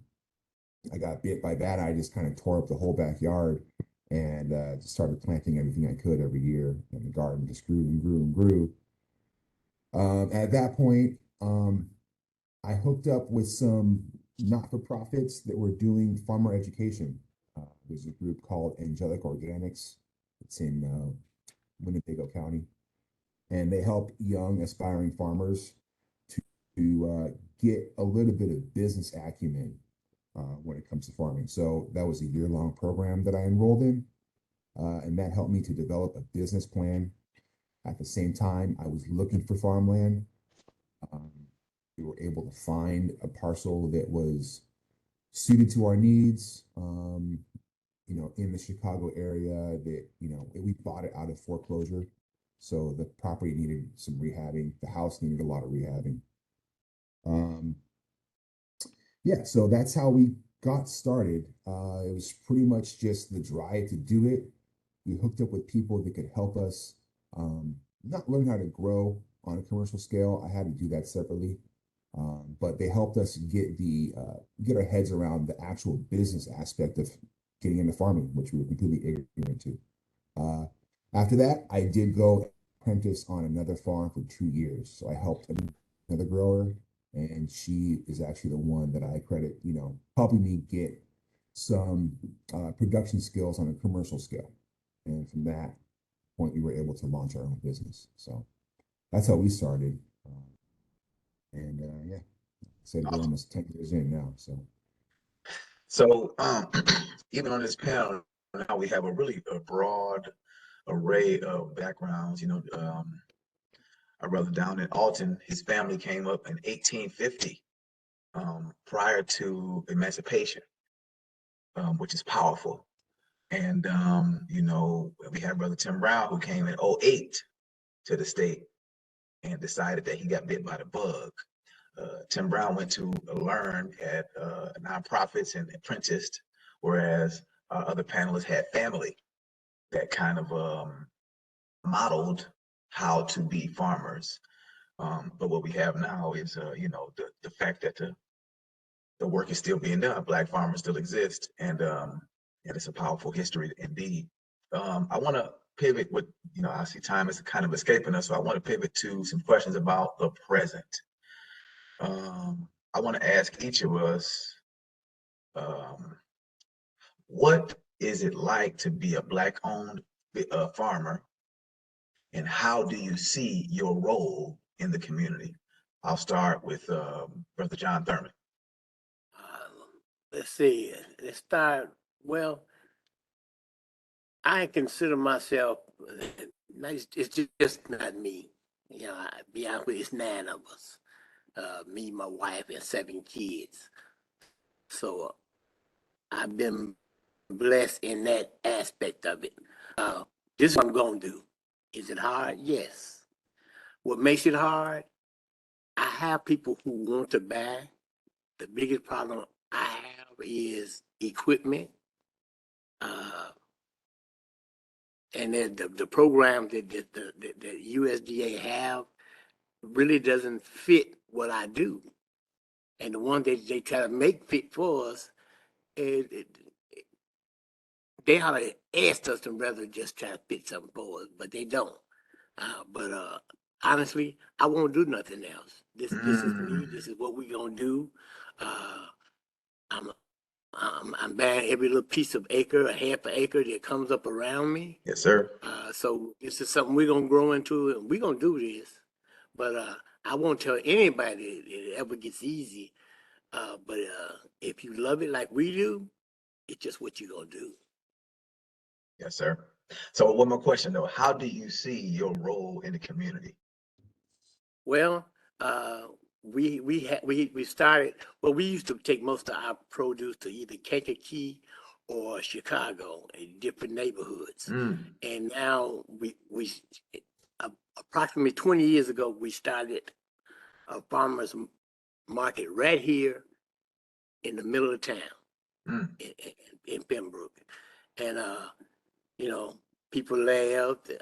I got bit by that. I just kind of tore up the whole backyard and just started planting everything I could every year. And the garden just grew and grew and grew. At that point, I hooked up with some not-for-profits that were doing farmer education. There's a group called Angelic Organics. It's in Winnebago County, and they help young aspiring farmers to get a little bit of business acumen when it comes to farming. So that was a year-long program that I enrolled in, and that helped me to develop a business plan. At the same time, I was looking for farmland. We were able to find a parcel that was suited to our needs, in the Chicago area that, we bought it out of foreclosure. So the property needed some rehabbing. The house needed a lot of rehabbing. Yeah, so that's how we got started. It was pretty much just the drive to do it. We hooked up with people that could help us not learn how to grow on a commercial scale. I had to do that separately. But they helped us get our heads around the actual business aspect of getting into farming, which we were completely ignorant to. After that, I did go apprentice on another farm for 2 years. So I helped another grower, and she is actually the one that I credit, helping me get some production skills on a commercial scale. And from that, point we were able to launch our own business. So that's how we started. Yeah, so we're almost 10 years in now. So even on this panel now, we have a really broad array of backgrounds. Our brother down in Alton, his family came up in 1850, prior to emancipation, which is powerful. And we had brother Tim Brown, who came in 08 to the state and decided that he got bit by the bug. Tim Brown went to learn at nonprofits and apprenticed, whereas other panelists had family that kind of modeled how to be farmers. But what we have now is, the fact that the work is still being done. Black farmers still exist, and it's a powerful history indeed. I want to pivot with, I see time is kind of escaping us, so I want to pivot to some questions about the present. I want to ask each of us, what is it like to be a Black-owned farmer, and how do you see your role in the community? I'll start with Brother John Thurman. Let's see. Let's start. Well, I consider myself. It's just not me. Be honest with you, it's 9 of us. Me, my wife, and 7 kids. So I've been blessed in that aspect of it. This is what I'm going to do. Is it hard? Yes. What makes it hard? I have people who want to buy. The biggest problem I have is equipment. And the program that the USDA have really doesn't fit what I do. And the one that they try to make fit for us, they ought to ask us to rather just try to fit something for us, but they don't. Honestly, I won't do nothing else. This is me. This is what we're gonna do. I'm buying every little piece of acre, a half an acre that comes up around me. Yes, sir. So this is something we're gonna grow into, and we're gonna do this. But I won't tell anybody that it ever gets easy. But if you love it like we do, it's just what you're gonna do. Yes, sir. So one more question though, how do you see your role in the community? Well, we started. Well, we used to take most of our produce to either Kankakee or Chicago in different neighborhoods, and now we approximately 20 years ago we started a farmers market right here in the middle of town in Pembroke, and people laughed.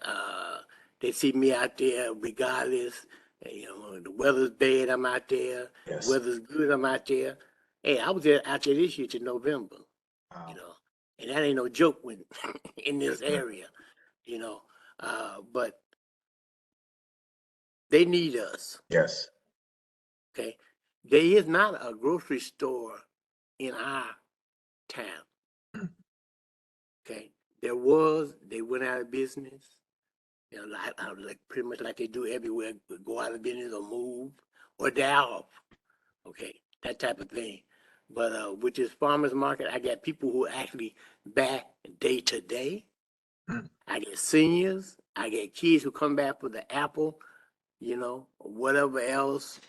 They see me out there regardless. The weather's bad, I'm out there. Yes. The weather's good, I'm out there. Hey, I was out there this year to November. Wow. And that ain't no joke when in this area. But they need us. Yes. Okay, there is not a grocery store in our town. Okay, there was. They went out of business. Like pretty much like they do everywhere, go out of business or move or die off. Okay, that type of thing. But with this farmers market, I got people who actually back day to day. I get seniors. I get kids who come back for the apple, whatever else.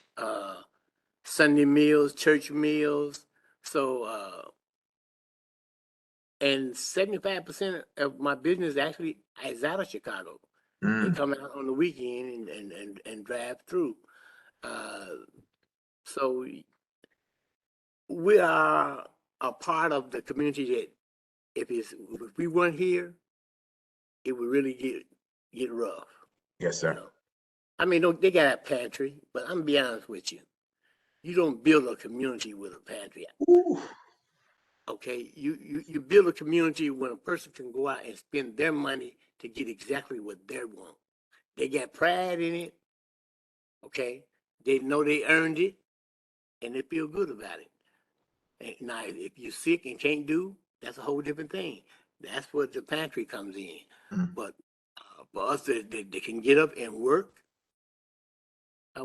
Sunday meals, church meals. So, and 75% of my business actually is out of Chicago. They come out on the weekend and drive through. So we are a part of the community that if we weren't here, it would really get rough. Yes, sir. I mean, they got a pantry, but I'm gonna be honest with you. You don't build a community with a pantry. Ooh. Okay, you build a community when a person can go out and spend their money to get exactly what they want. They got pride in it. Okay, they know they earned it, and they feel good about it. And now, if you're sick and can't do, that's a whole different thing. That's where the pantry comes in. But for us that can get up and work.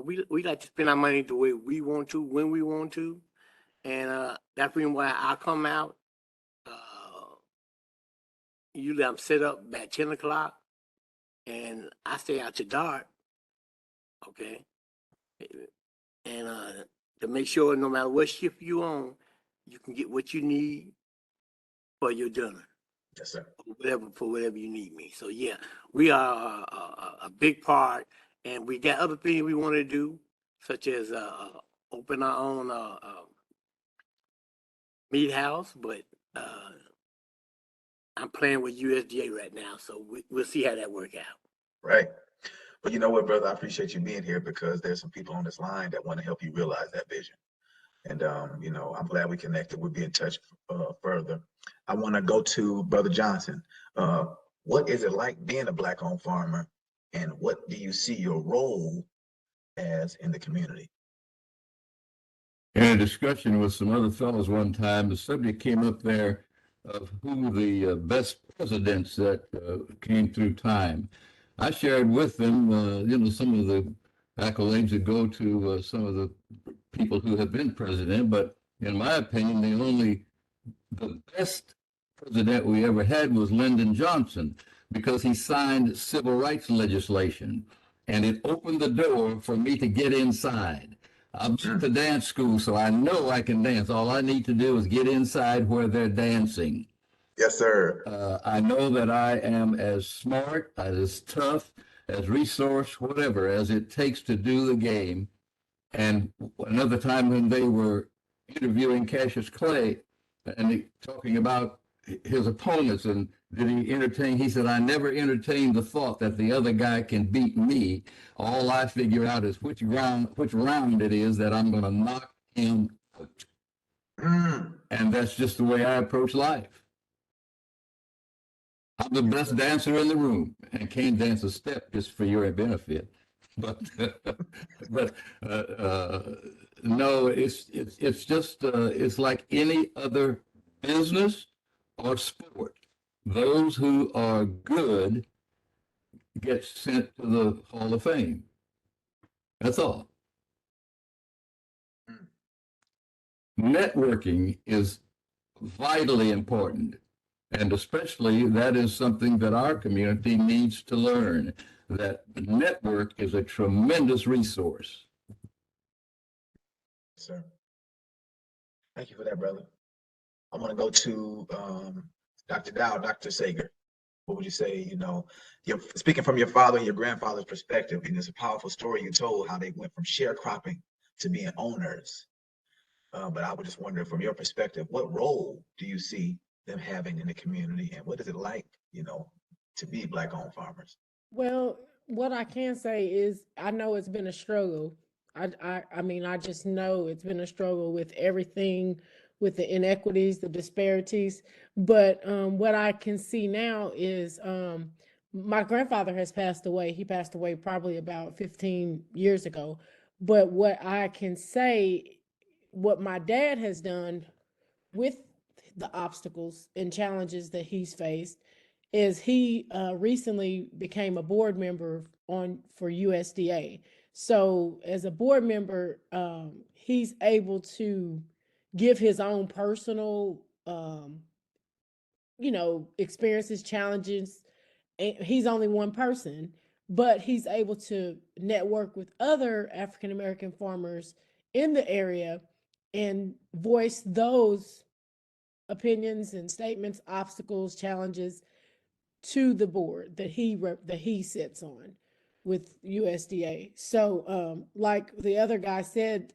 We like to spend our money the way we want to, when we want to. And that's the reason why I come out. Usually I'm set up at 10 o'clock and I stay out to dark. Okay. And to make sure no matter what shift you on, you can get what you need for your dinner. Yes, sir. For whatever you need me. So yeah, we are a big part, and we got other things we want to do, such as open our own meat house. But I'm playing with USDA right now, so we'll see how that work out. Right. But you know what, brother? I appreciate you being here because there's some people on this line that want to help you realize that vision. And, you know, I'm glad we connected. We'll be in touch further. I want to go to Brother Johnson. What is it like being a Black-owned farmer? And what do you see your role as in the community? In a discussion with some other fellows one time, the subject came up there of who the best presidents that came through time. I shared with them, you know, some of the accolades that go to some of the people who have been president, but in my opinion, the best president we ever had was Lyndon Johnson, because he signed civil rights legislation, and it opened the door for me to get inside. I've been to dance school, so I know I can dance. All I need to do is get inside where they're dancing. Yes, sir. I know that I am as smart, as tough, as resource, whatever, as it takes to do the game. And another time when they were interviewing Cassius Clay and talking about his opponents and did he entertain, he said, I never entertained the thought that the other guy can beat me. All I figure out is which round it is that I'm going to knock him out. And that's just the way I approach life. I'm the best dancer in the room and can't dance a step just for your benefit. But no, it's just it's like any other business or sport. Those who are good get sent to the Hall of Fame. That's all. Networking is vitally important. And especially that is something that our community needs to learn, that network is a tremendous resource. Sir. Thank you for that, brother. I want to go to Dr. Dow, Dr. Sager. What would you say, you know, you're speaking from your father and your grandfather's perspective, and it's a powerful story you told how they went from sharecropping to being owners. But I would just wonder from your perspective, what role do you see them having in the community, and what is it like, you know, to be Black-owned farmers? Well, what I can say is I know it's been a struggle. I mean, I just know it's been a struggle with everything, with the inequities, the disparities. But what I can see now is my grandfather has passed away. He passed away probably about 15 years ago. But what I can say, what my dad has done with the obstacles and challenges that he's faced is he recently became a board member for USDA. So as a board member, he's able to give his own personal, experiences, challenges. And he's only one person, but he's able to network with other African American farmers in the area and voice those opinions and statements, obstacles, challenges to the board that he sits on with USDA. So like the other guy said,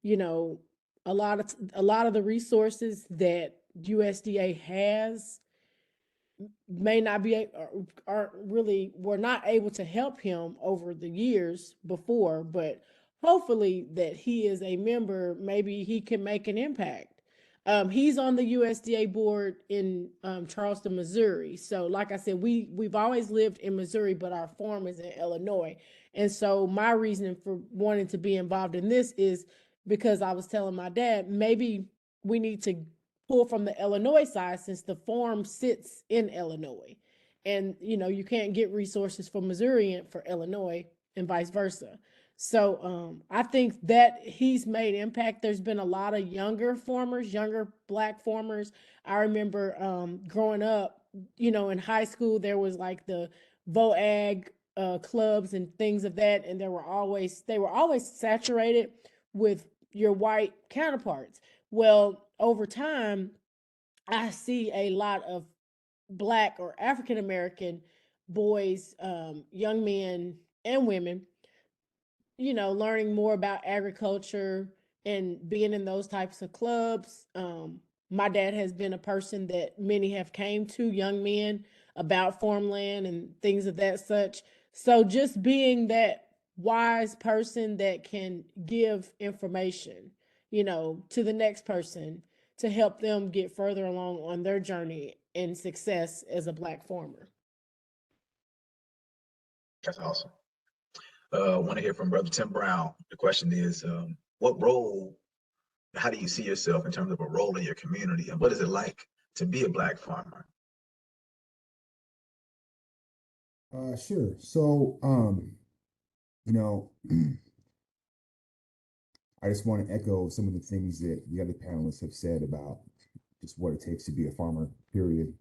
you know, a lot of the resources that USDA has may not be were not able to help him over the years before, but hopefully that he is a member, maybe he can make an impact. He's on the USDA board in Charleston, Missouri. So like I said, we've always lived in Missouri, but our farm is in Illinois. And so my reasoning for wanting to be involved in this is because I was telling my dad, maybe we need to pull from the Illinois side since the farm sits in Illinois. and you can't get resources for Missouri and for Illinois and vice versa. So I think that he's made impact. There's been a lot of younger farmers, younger Black farmers. I remember growing up, in high school, there was like the VOAG clubs and things of that, and they were always saturated with your white counterparts. Well, over time, I see a lot of Black or African American boys, young men and women, learning more about agriculture and being in those types of clubs. My dad has been a person that many have came to, young men, about farmland and things of that such. So just being that wise person that can give information, to the next person to help them get further along on their journey and success as a Black farmer. That's awesome. I want to hear from Brother Tim Brown. The question is, how do you see yourself in terms of a role in your community, and what is it like to be a Black farmer? Sure. So, I just want to echo some of the things that the other panelists have said about just what it takes to be a farmer, period,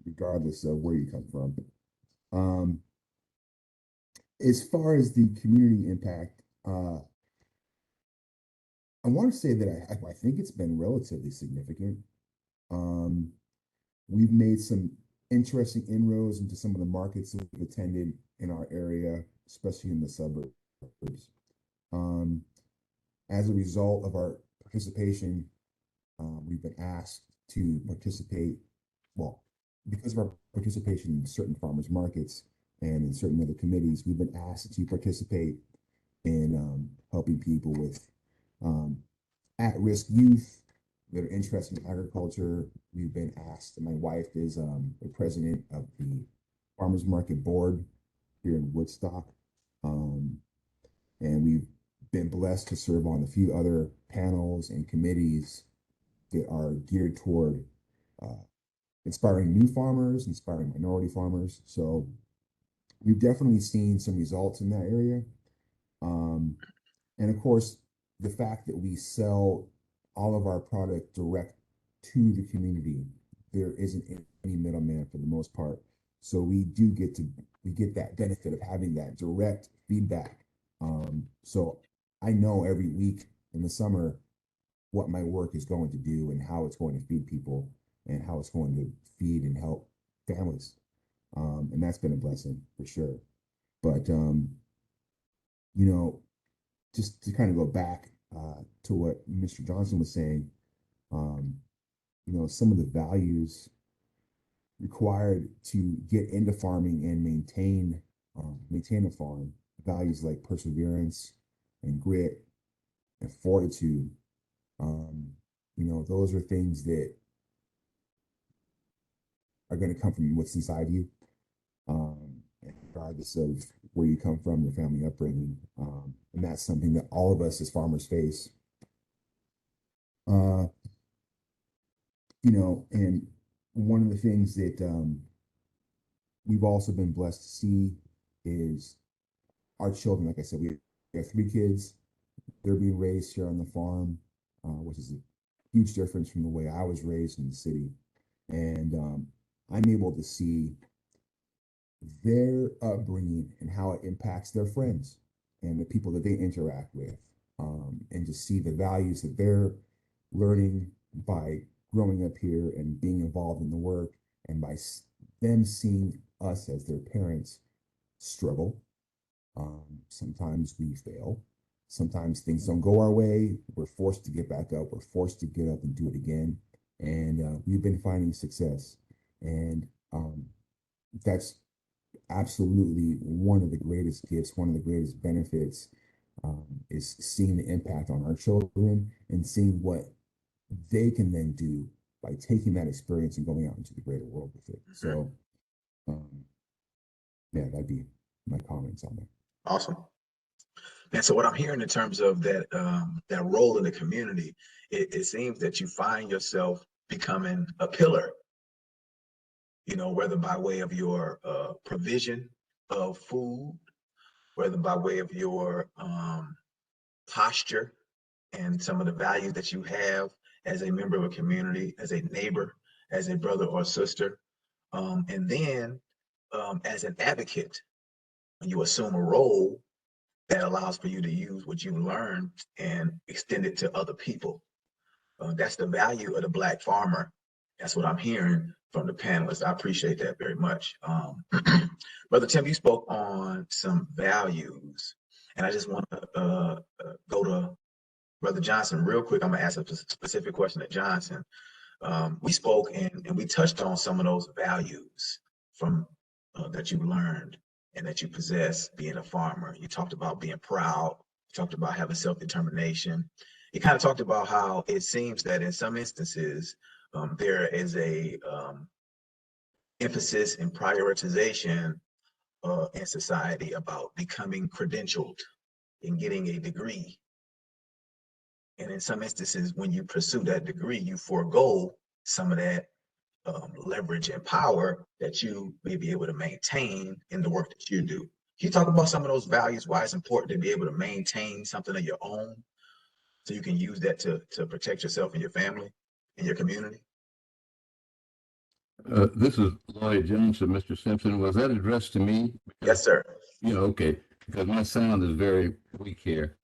regardless of where you come from. As far as the community impact, I want to say that I think it's been relatively significant. We've made some interesting inroads into some of the markets that we've attended in our area, especially in the suburbs. As a result of our participation, we've been asked to participate, well, because of our participation in certain farmers markets and in certain other committees, we've been asked to participate in helping people with at-risk youth that are interested in agriculture. We've been asked, and my wife is the president of the Farmers Market Board here in Woodstock. And we've been blessed to serve on a few other panels and committees that are geared toward inspiring new farmers, inspiring minority farmers. So we've definitely seen some results in that area. And of course, the fact that we sell all of our product direct to the community, there isn't any middleman for the most part. So we get that benefit of having that direct feedback. So I know every week in the summer what my work is going to do and how it's going to feed people and how it's going to feed and help families. And that's been a blessing for sure. But, just to kind of go back to what Mr. Johnson was saying, some of the values required to get into farming and maintain a farm, values like perseverance and grit and fortitude, those are things that are going to come from what's inside you, regardless of where you come from, your family upbringing. And that's something that all of us as farmers face. And one of the things that we've also been blessed to see is our children. Like I said, we have 3 kids. They're being raised here on the farm, which is a huge difference from the way I was raised in the city. And I'm able to see their upbringing and how it impacts their friends and the people that they interact with, and to see the values that they're learning by growing up here and being involved in the work, and by them seeing us as their parents struggle. Sometimes we fail. Sometimes things don't go our way. We're forced to get back up. We're forced to get up and do it again. And we've been finding success. And that's absolutely one of the greatest gifts, one of the greatest benefits, is seeing the impact on our children and seeing what they can then do by taking that experience and going out into the greater world with it. So, yeah, that'd be my comments on that. Awesome. And so what I'm hearing in terms of that that role in the community, it seems that you find yourself becoming a pillar whether by way of your provision of food, whether by way of your posture and some of the values that you have as a member of a community, as a neighbor, as a brother or sister. And then as an advocate, when you assume a role that allows for you to use what you learned and extend it to other people. That's the value of the Black farmer. That's what I'm hearing from the panelists. I appreciate that very much. Brother Tim, you spoke on some values, and I just want to go to Brother Johnson real quick. I'm gonna ask a specific question to Johnson. We spoke and we touched on some of those values from that you learned and that you possess being a farmer. You talked about being proud. You talked about having self-determination. You kind of talked about how it seems that in some instances there is a emphasis and prioritization in society about becoming credentialed and getting a degree. And in some instances, when you pursue that degree, you forego some of that leverage and power that you may be able to maintain in the work that you do. Can you talk about some of those values, why it's important to be able to maintain something of your own so you can use that to protect yourself and your family and your community? This is Lloyd Johnson, Mr. Simpson. Was that addressed to me? Yes, sir. Okay, because my sound is very weak here.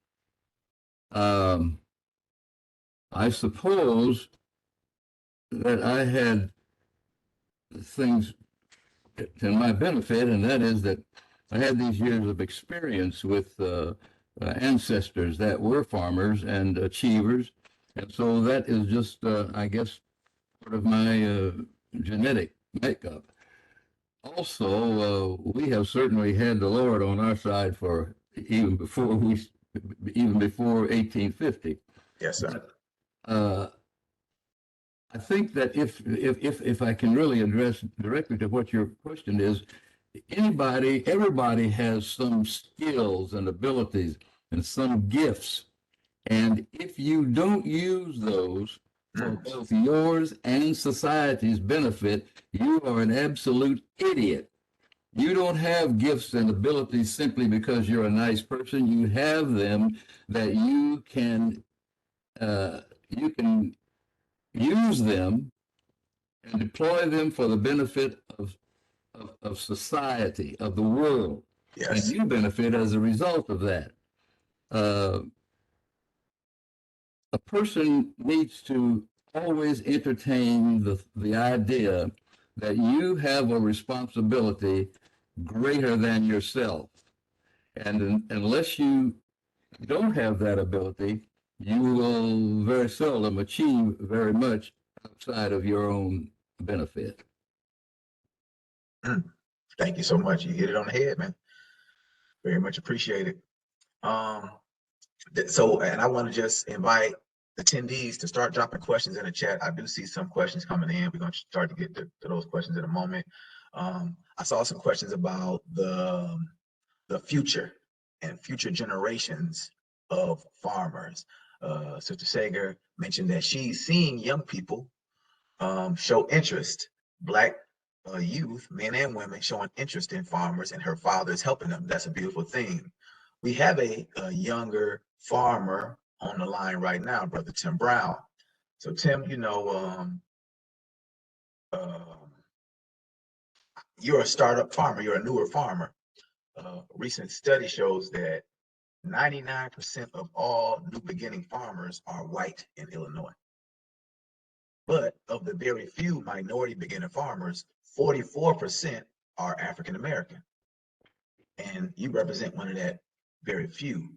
I suppose that I had things to my benefit, and that is that I had these years of experience with ancestors that were farmers and achievers, and so that is just, I guess, part of my genetic makeup. Also, we have certainly had the Lord on our side for even before 1850. Yes, sir. I think that if I can really address directly to what your question is, everybody has some skills and abilities and some gifts. And if you don't use those for both yours and society's benefit, you are an absolute idiot. You don't have gifts and abilities simply because you're a nice person. You have them that you can use them and deploy them for the benefit of society, of the world. Yes. And you benefit as a result of that. A person needs to always entertain the idea that you have a responsibility greater than yourself. And unless you don't have that ability, you will very seldom achieve very much outside of your own benefit. Thank you so much. You hit it on the head, man. Very much appreciated. So, and I want to just invite attendees to start dropping questions in the chat. I do see some questions coming in. We're going to start to get to those questions in a moment. I saw some questions about the future and future generations of farmers. Sister Sager mentioned that she's seeing young people show interest, Black youth, men and women, showing interest in farmers, and her father is helping them. That's a beautiful thing. We have a younger farmer on the line right now, Brother Tim Brown. So Tim, you're a startup farmer, you're a newer farmer. A recent study shows that 99% of all new beginning farmers are white in Illinois. But of the very few minority beginner farmers, 44% are African American. And you represent one of that very few.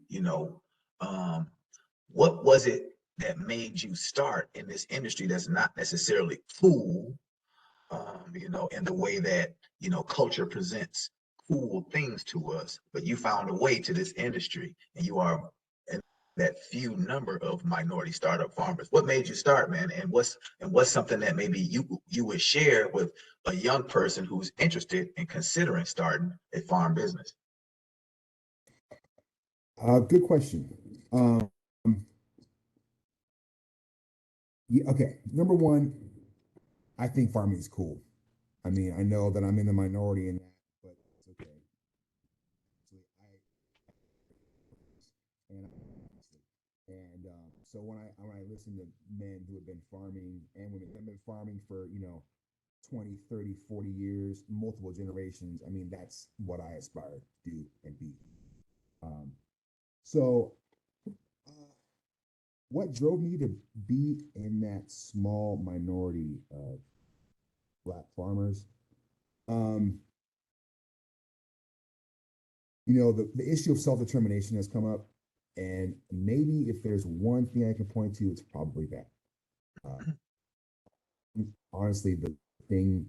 What was it that made you start in this industry that's not necessarily cool, in the way that, culture presents cool things to us, but you found a way to this industry and you are in that few number of minority startup farmers. What made you start, man? And what's something that maybe you would share with a young person who's interested in considering starting a farm business? Good question. Yeah, okay. Number one, I think farming is cool. I mean, I know that I'm in the minority in that, but it's okay. So so when I listen to men who have been farming and women who have been farming for, 20, 30, 40 years, multiple generations, I mean, that's what I aspire to do and be. Um, so what drove me to be in that small minority of Black farmers? The issue of self-determination has come up, and maybe if there's one thing I can point to, it's probably that. Honestly, the thing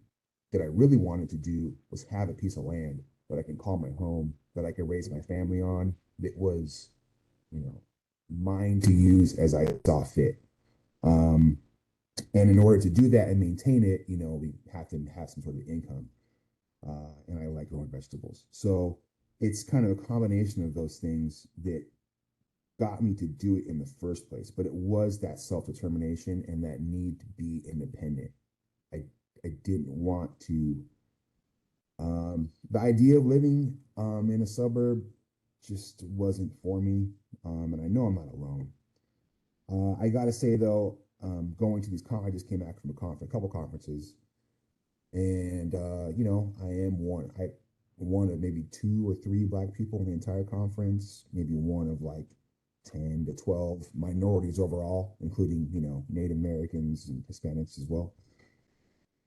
that I really wanted to do was have a piece of land that I can call my home, that I can raise my family on, that was, mine to use as I saw fit. And in order to do that and maintain it, we have to have some sort of income. And I like growing vegetables. So it's kind of a combination of those things that got me to do it in the first place. But it was that self-determination and that need to be independent. I didn't want to. The idea of living in a suburb just wasn't for me. And I know I'm not alone. I got to say, though, going to these I just came back from a couple conferences. And, I am one of maybe 2 or 3 Black people in the entire conference, maybe one of like 10 to 12 minorities overall, including, Native Americans and Hispanics as well.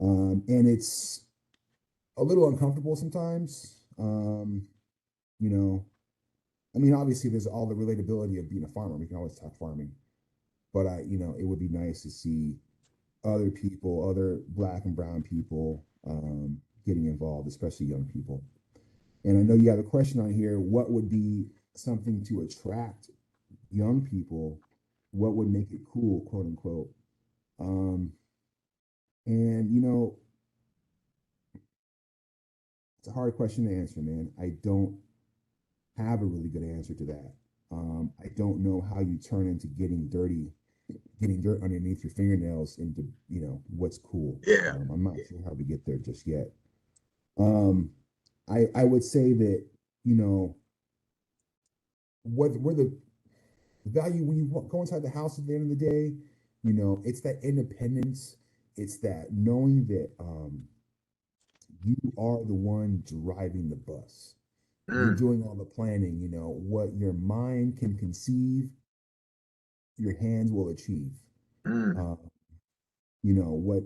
And it's a little uncomfortable sometimes. I mean, obviously there's all the relatability of being a farmer. We can always talk farming, but it would be nice to see other people, other Black and brown people, getting involved, especially young people. And I know you have a question on here. What would be something to attract young people? What would make it cool, quote unquote? And it's a hard question to answer, man. I don't have a really good answer to that. I don't know how you turn into getting dirt underneath your fingernails into, what's cool. Yeah. I'm not sure how we get there just yet. I would say that, where the value when you go inside the house at the end of the day, it's that independence. It's that knowing that you are the one driving the bus. You're doing all the planning, what your mind can conceive, your hands will achieve. What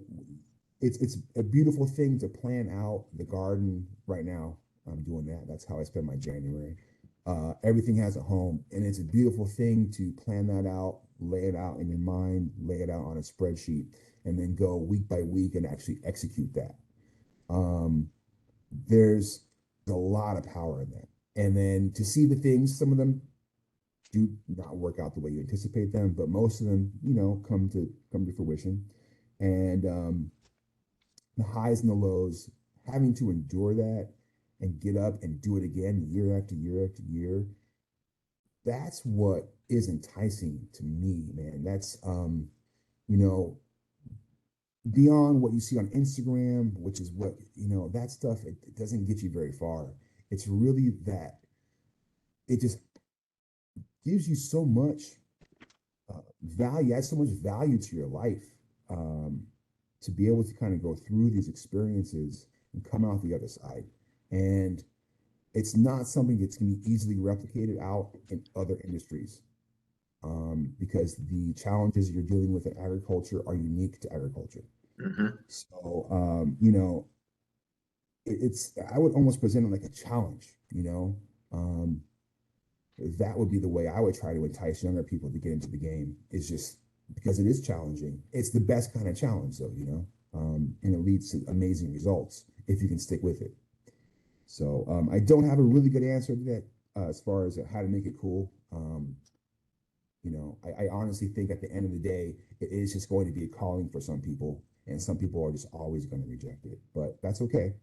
it's a beautiful thing to plan out the garden right now. I'm doing that. That's how I spend my January. Everything has a home, and it's a beautiful thing to plan that out, lay it out in your mind, lay it out on a spreadsheet, and then go week by week and actually execute that. There's a lot of power in that. And then to see the things, some of them do not work out the way you anticipate them, but most of them, come to fruition. And the highs and the lows, having to endure that and get up and do it again year after year after year, that's what is enticing to me, man. That's beyond what you see on Instagram, which is what, that stuff, it doesn't get you very far. It's really that it just gives you so much value, adds so much value to your life, to be able to kind of go through these experiences and come out the other side. And it's not something that's going to be easily replicated out in other industries, because the challenges you're dealing with in agriculture are unique to agriculture. So, I would almost present it like a challenge, that would be the way I would try to entice younger people to get into the game, is just because it is challenging. It's the best kind of challenge though, and it leads to amazing results if you can stick with it. So I don't have a really good answer to that as far as how to make it cool. I honestly think at the end of the day, it is just going to be a calling for some people, and some people are just always going to reject it, but that's okay.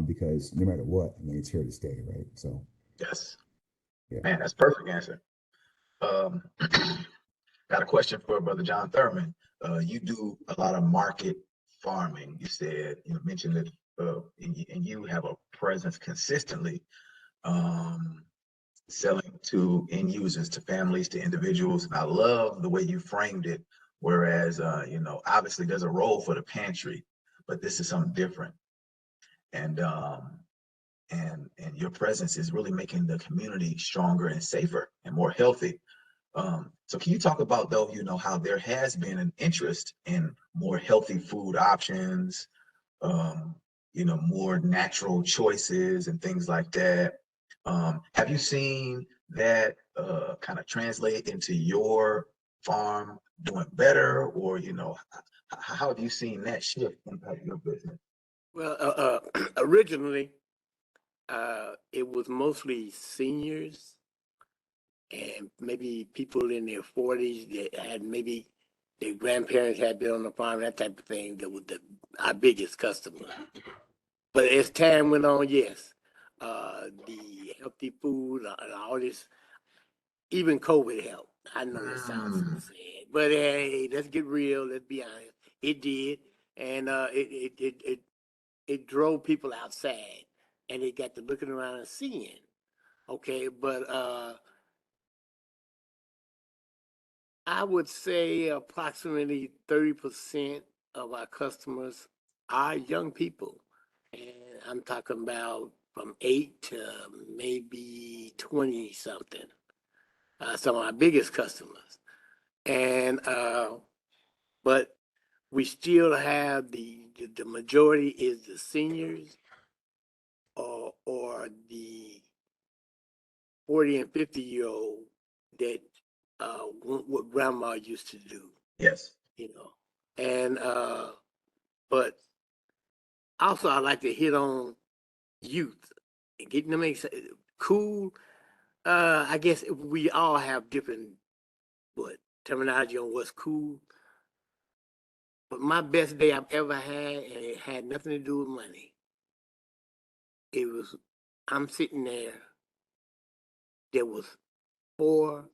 Because no matter what, I mean, it's here to stay, right? So Yes. Yeah. Man, that's a perfect answer. Got a question for Brother John Thurman. You do a lot of market farming, you said, you mentioned that, and you have a presence consistently selling to end users, to families, to individuals. And I love the way you framed it. Whereas, obviously there's a role for the pantry, but this is something different. And your presence is really making the community stronger and safer and more healthy. So can you talk about, though, how there has been an interest in more healthy food options, more natural choices and things like that? Have you seen that kind of translate into your farm doing better, or how have you seen that shift impact your business? Well, originally, it was mostly seniors and maybe people in their 40s that had maybe their grandparents had been on the farm, that type of thing. That was our biggest customer. But as time went on, yes, the healthy food and all this, even COVID helped. I know that sounds so sad, but hey, let's get real. Let's be honest. It did, and it drove people outside, and they got to looking around and seeing. Okay, but I would say approximately 30% of our customers are young people. And I'm talking about from 8 to maybe 20 something. Some of our biggest customers. And, but we still have the majority is the seniors or the 40 and 50-year-old that what grandma used to do. Yes. And but also I like to hit on youth and getting them excited. Cool. I guess we all have different terminology on what's cool. But my best day I've ever had, and it had nothing to do with money. It was, I'm sitting there. There was 4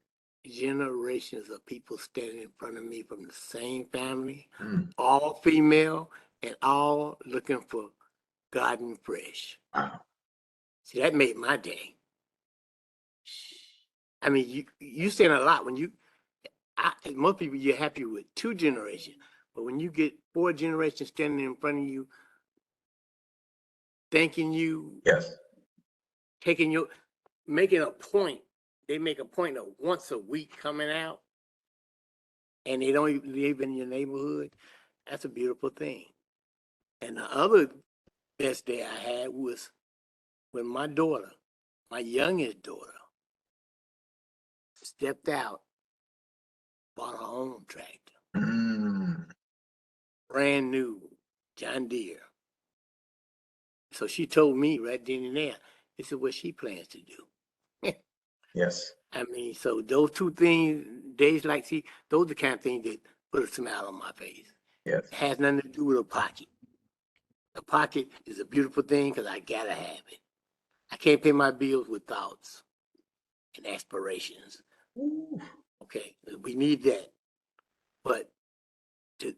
generations of people standing in front of me from the same family, all female and all looking for garden fresh. Wow. See, that made my day. I mean, you stand a lot when most people, you're happy with 2 generations, but when you get 4 generations standing in front of you, thanking you, Yes. making a point. They make a point of once a week coming out, and they don't even live in your neighborhood. That's a beautiful thing. And the other best day I had was when my daughter, my youngest daughter, stepped out, bought her own tractor, brand new John Deere. So she told me right then and there, this is what she plans to do. Yes. I mean, so those 2 things, days like, see, those are the kind of things that put a smile on my face. Yes. It has nothing to do with a pocket. A pocket is a beautiful thing because I gotta have it. I can't pay my bills with thoughts and aspirations. Ooh. Okay, we need that. But to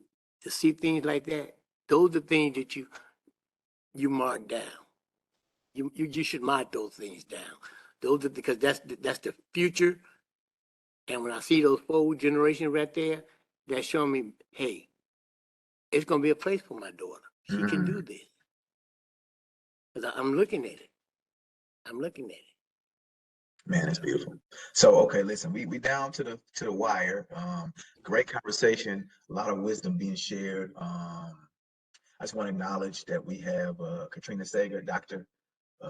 see things like that, those are things that you mark down. You should mark those things down. Those are because that's the future. And when I see those 4 generations right there, that's showing me, hey, it's gonna be a place for my daughter. She can do this. Because I'm looking at it. I'm looking at it. Man, it's beautiful. So, okay, listen, we down to the wire. Great conversation, a lot of wisdom being shared. I just want to acknowledge that we have Katrina Sager, Dr.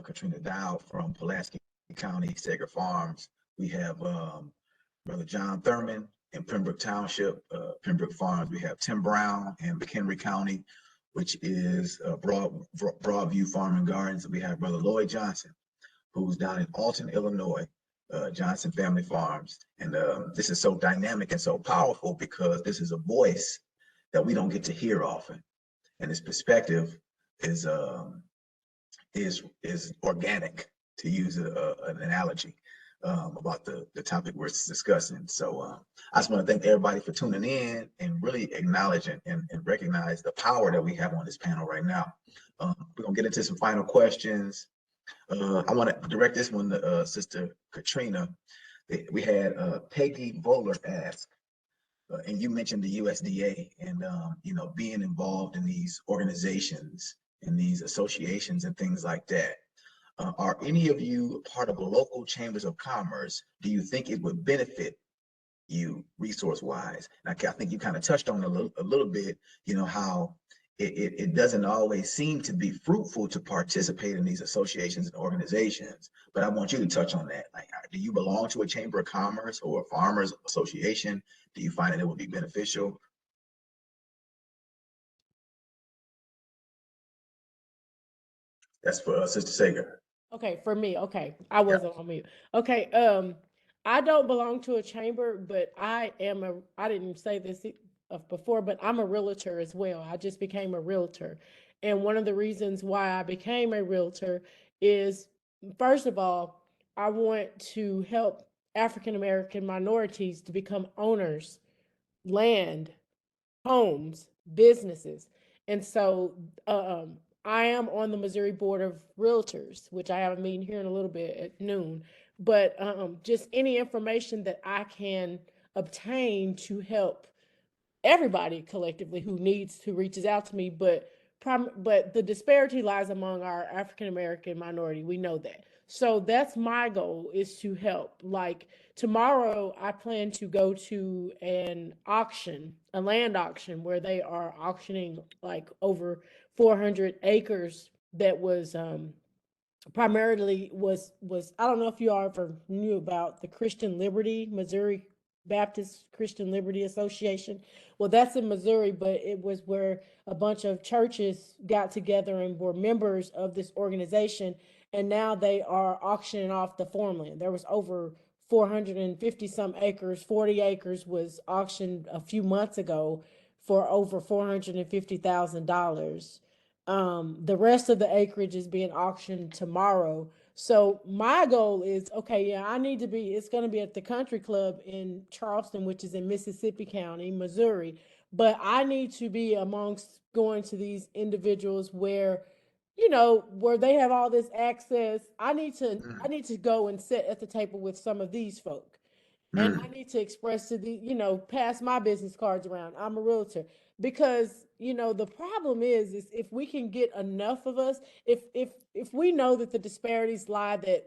Katrina Dow from Pulaski County, Sager Farms. We have Brother John Thurman in Pembroke Township, Pembroke Farms. We have Tim Brown in McHenry County, which is Broadview Farm and Gardens. We have Brother Lloyd Johnson, who's down in Alton, Illinois, Johnson Family Farms. And this is so dynamic and so powerful because this is a voice that we don't get to hear often. And his perspective is organic, to use an analogy. about the topic we're discussing. So I just want to thank everybody for tuning in and really acknowledge and recognize the power that we have on this panel right now. We're gonna get into some final questions. I want to direct this one to Sister Katrina. We had Peggy Bowler ask, and you mentioned the USDA and being involved in these organizations and these associations and things like that. Are any of you part of local chambers of commerce? Do you think it would benefit you resource-wise? I think you kind of touched on a little bit, how it doesn't always seem to be fruitful to participate in these associations and organizations, but I want you to touch on that. Like, do you belong to a chamber of commerce or a farmers association? Do you find that it would be beneficial? That's for Sister Sager. Okay, for me, okay. I wasn't on mute. Okay, I don't belong to a chamber, but I didn't say this before, but I'm a realtor as well. I just became a realtor. And one of the reasons why I became a realtor is, first of all, I want to help African American minorities to become owners, land, homes, businesses. And so I am on the Missouri Board of Realtors, which I have a meeting here in a little bit at noon. But just any information that I can obtain to help everybody collectively who reaches out to me, but the disparity lies among our African American minority. We know that. So that's my goal, is to help. Like tomorrow, I plan to go to an auction, a land auction, where they are auctioning like over 400 acres that was primarily was I don't know if you all ever knew about the Christian Liberty, Missouri Baptist Christian Liberty Association. Well, that's in Missouri, but it was where a bunch of churches got together and were members of this organization, and now they are auctioning off the farmland. There was over 450 some acres, 40 acres was auctioned a few months ago for over $450,000. The rest of the acreage is being auctioned tomorrow. So my goal is, okay, yeah, it's going to be at the country club in Charleston, which is in Mississippi County, Missouri. But I need to be amongst going to these individuals where, where they have all this access. I need to go and sit at the table with some of these folk. And I need to express to pass my business cards around. I'm a realtor. Because, the problem is if we can get enough of us, if we know that the disparities lie, that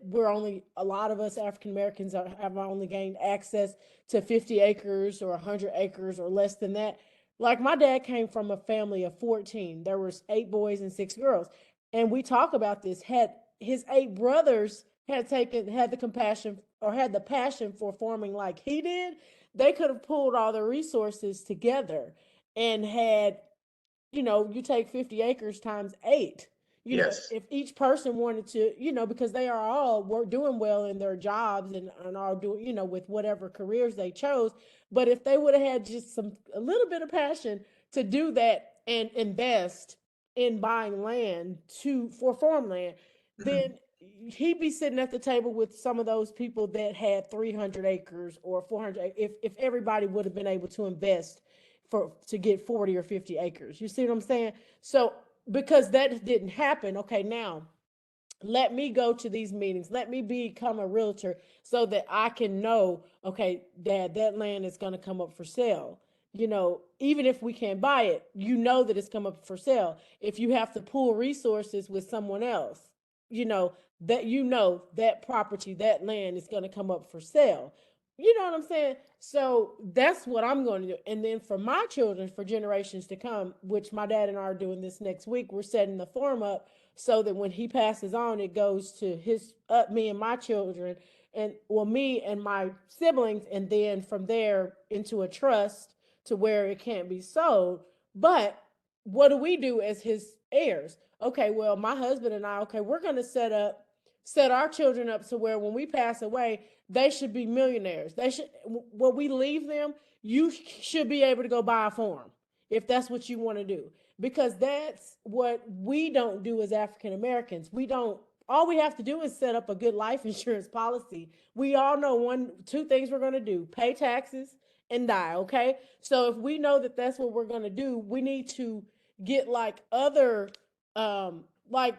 a lot of us African Americans have only gained access to 50 acres or 100 acres or less than that. Like my dad came from a family of 14. There was 8 boys and 6 girls. And we talk about this, had his 8 brothers had the compassion or had the passion for farming like he did, they could have pulled all the resources together and had, you take 50 acres times 8. Yes. If each person wanted to, because they are all doing well in their jobs and are doing, with whatever careers they chose. But if they would have had just a little bit of passion to do that and invest in buying land for farmland, then he'd be sitting at the table with some of those people that had 300 acres or 400. If everybody would have been able to invest to get 40 or 50 acres, you see what I'm saying? So because that didn't happen, okay, now let me go to these meetings. Let me become a realtor so that I can know, okay, Dad, that land is going to come up for sale. Even if we can't buy it, that it's come up for sale. If you have to pool resources with someone else, that property, that land is going to come up for sale. You know what I'm saying? So that's what I'm going to do. And then for my children, for generations to come, which my dad and I are doing this next week, we're setting the farm up so that when he passes on, it goes to me and my children, and me and my siblings, and then from there into a trust to where it can't be sold. But what do we do as his heirs? Okay, well, my husband and I, we're going to set our children up so where when we pass away, they should be millionaires. When we leave them, you should be able to go buy a farm if that's what you want to do, because that's what we don't do as African Americans. We don't all we have to do is set up a good life insurance policy. We all know two things we're going to do: pay taxes and die. Okay. So if we know that that's what we're going to do, we need to get like other, like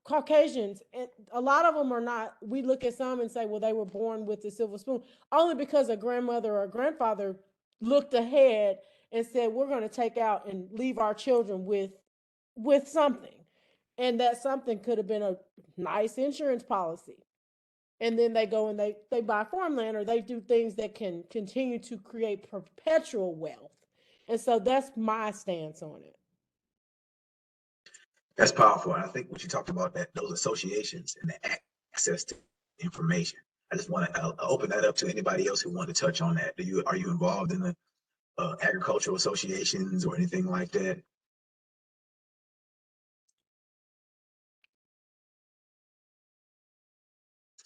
Caucasians, and a lot of them are not. We look at some and say, well, they were born with the silver spoon, only because a grandmother or a grandfather looked ahead and said, we're going to take out and leave our children with something. And that something could have been a nice insurance policy. And then they go and they buy farmland, or they do things that can continue to create perpetual wealth. And so that's my stance on it. That's powerful. And I think what you talked about, that those associations and the access to information. I just want to open that up to anybody else who want to touch on that. Are you involved in the agricultural associations or anything like that?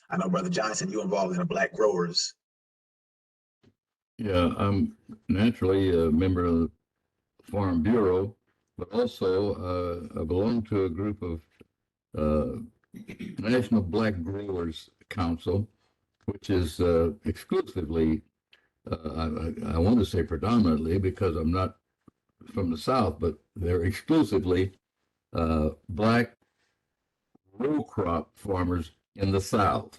I know, Brother Johnson, you're involved in the Black Growers. Yeah, I'm naturally a member of the Farm Bureau, but also I belong to a group of National Black Growers Council, which is exclusively, I want to say predominantly, because I'm not from the South, but they're exclusively Black row crop farmers in the South.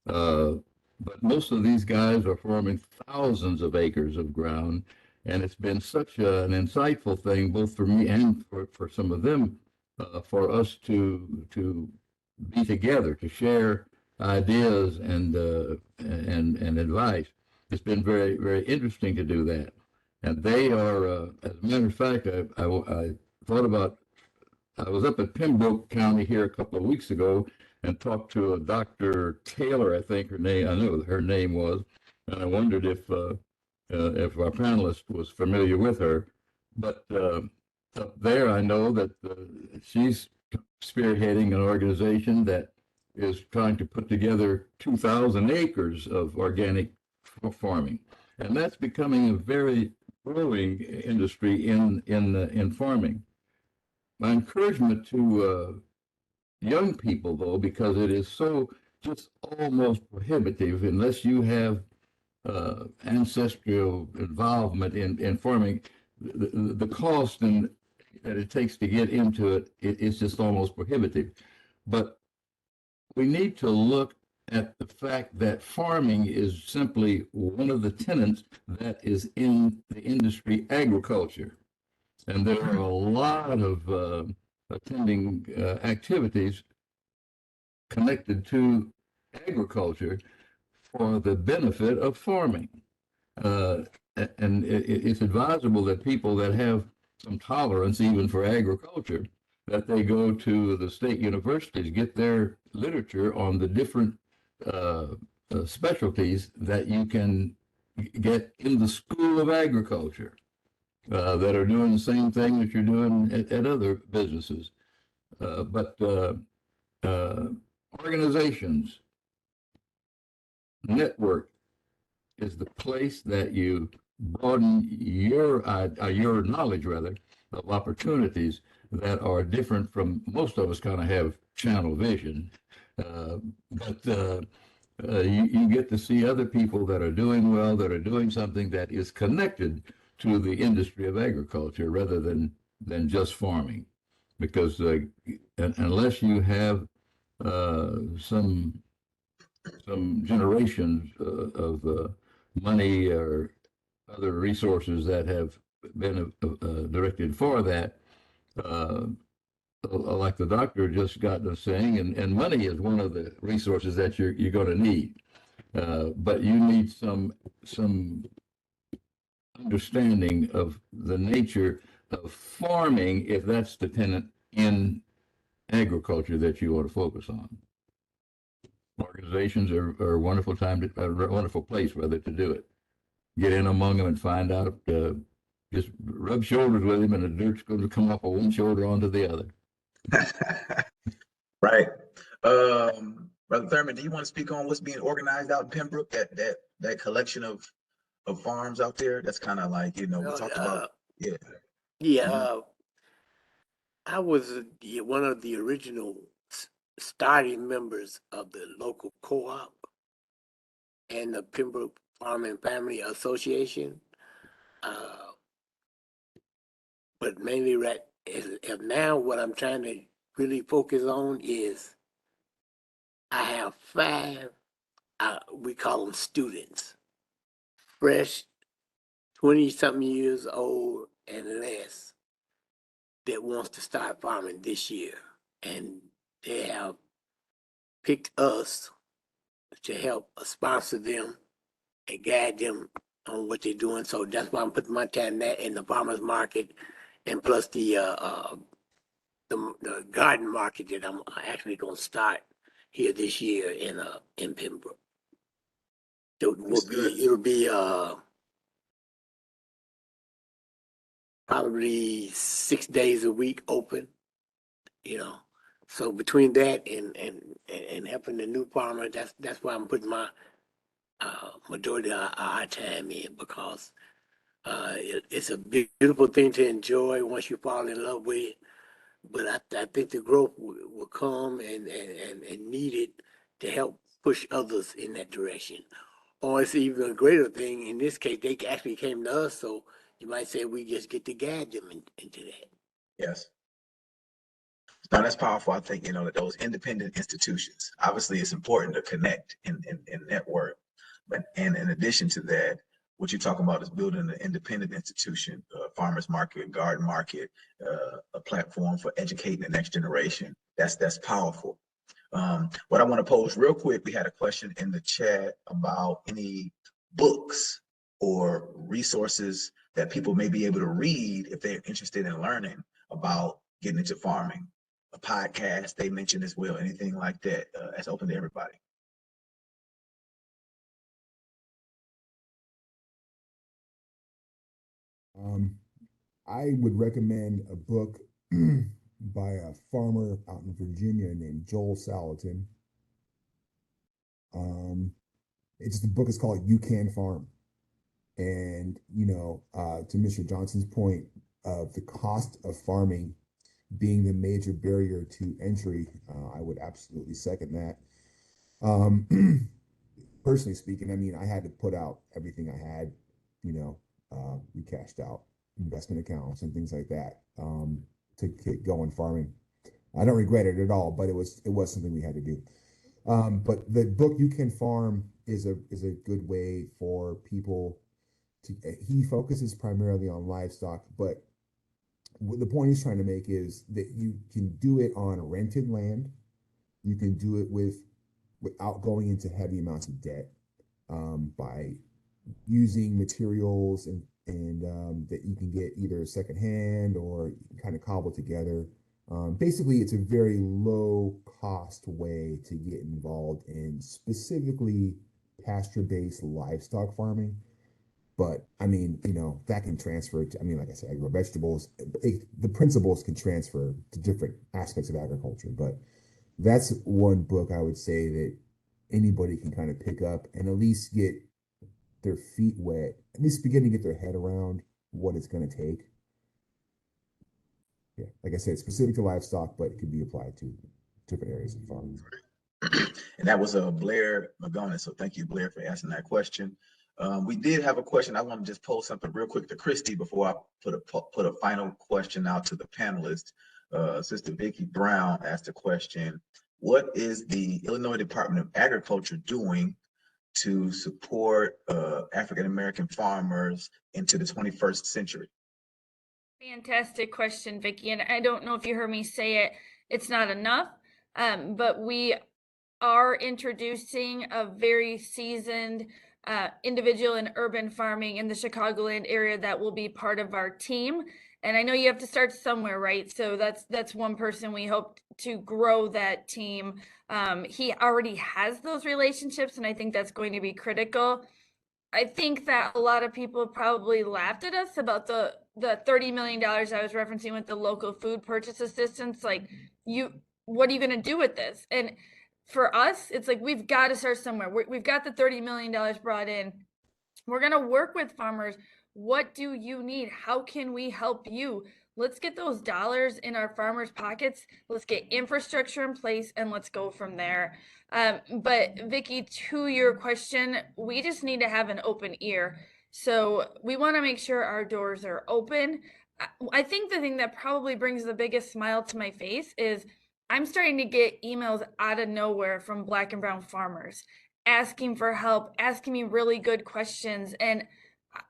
But most of these guys are farming thousands of acres of ground, and it's been such an insightful thing, both for me and for some of them, for us to be together, to share ideas and advice. It's been very, very interesting to do that. And they are, as a matter of fact, I thought about, I was up at Pembroke County here a couple of weeks ago and talked to a Dr. Taylor, I think I know her name was, and I wondered if our panelist was familiar with her. But up there, I know that she's spearheading an organization that is trying to put together 2,000 acres of organic farming, and that's becoming a very growing industry in farming. My encouragement to young people, though, because it is so just almost prohibitive unless you have ancestral involvement in farming, the cost that it takes to get into it's just almost prohibitive. But we need to look at the fact that farming is simply one of the tenets that is in the industry agriculture. And there are a lot of attending activities connected to agriculture for the benefit of farming. And it's advisable that people that have some tolerance even for agriculture, that they go to the state universities, get their literature on the different specialties that you can get in the School of Agriculture. That are doing the same thing that you're doing at other businesses. But organizations, network is the place that you broaden your knowledge, rather, of opportunities that are different from, most of us kind of have channel vision. But you get to see other people that are doing well, that are doing something that is connected to the industry of agriculture rather than just farming, because unless you have some generations of money or other resources that have been directed for that, like the doctor just got to saying, and money is one of the resources that you're going to need, but you need some understanding of the nature of farming, if that's the tenet in agriculture that you want to focus on. Organizations are a wonderful wonderful place rather to do it. Get in among them and find out, just rub shoulders with him, and the dirt's going to come off of one shoulder onto the other. Right. Brother Thurman, do you want to speak on what's being organized out in Pembroke, that collection of farms out there? That's kind of like, we talked about. Yeah. Yeah. I was one of the original starting members of the local co-op and the Pembroke Farm and Family Association. But mainly right is now what I'm trying to really focus on is I have 5, we call them students, fresh, 20-something years old and less, that wants to start farming this year. And they have picked us to help sponsor them and guide them on what they're doing. So that's why I'm putting my time there in the farmers market, and plus the garden market that I'm actually going to start here this year in Pembroke. It'll be probably 6 days a week open, you know. So between that and helping the new farmer, that's why I'm putting my majority of our time in, because it's a beautiful thing to enjoy once you fall in love with it. But I think the growth will come and need it to help push others in that direction. Or it's even a greater thing. In this case, they actually came to us, so you might say we just get to guide them into that. Yes. Now that's powerful. I think, that those independent institutions, obviously it's important to connect and network. And in addition to that, what you're talking about is building an independent institution, farmers market, garden market, a platform for educating the next generation. That's powerful. What I want to pose real quick, we had a question in the chat about any books or resources that people may be able to read if they're interested in learning about getting into farming. A podcast they mentioned as well, anything like that. That's open to everybody. I would recommend a book by a farmer out in Virginia named Joel Salatin. The book is called You Can Farm. And, to Mr. Johnson's point of the cost of farming being the major barrier to entry, I would absolutely second that. Personally speaking, I mean, I had to put out everything I had, we cashed out investment accounts and things like that to get going farming. I don't regret it at all, but it was something we had to do. But the book You Can Farm is a good way for people to. He focuses primarily on livestock, but the point he's trying to make is that you can do it on rented land. You can do it without going into heavy amounts of debt by using materials and that you can get either secondhand or kind of cobble together. Basically, it's a very low cost way to get involved in specifically pasture-based livestock farming. But I mean, that can transfer to, like I said, I grow vegetables. The principles can transfer to different aspects of agriculture. But that's one book I would say that anybody can kind of pick up and at least get their feet wet, at least begin to get their head around what it's going to take. Yeah, like I said, specific to livestock, but it could be applied to different areas of farming. And that was Blair McGonis. So thank you, Blair, for asking that question. We did have a question. I want to just post something real quick to Christy before I put a final question out to the panelists. Sister Vicki Brown asked a question: what is the Illinois Department of Agriculture doing to support African American farmers into the 21st century? Fantastic question, Vicki. And I don't know if you heard me say it, it's not enough, but we are introducing a very seasoned individual in urban farming in the Chicagoland area that will be part of our team. And I know you have to start somewhere, right? So that's one person we hope to grow that team. He already has those relationships, and I think that's going to be critical. I think that a lot of people probably laughed at us about the $30 million I was referencing with the local food purchase assistance. Like, what are you going to do with this? And for us, it's like, we've got to start somewhere. We've got the $30 million brought in. We're going to work with farmers. What do you need? How can we help you? Let's get those dollars in our farmers' pockets. Let's get infrastructure in place, and let's go from there. But Vicky, to your question, we just need to have an open ear. So we want to make sure our doors are open. I think the thing that probably brings the biggest smile to my face is I'm starting to get emails out of nowhere from Black and brown farmers asking for help, asking me really good questions. And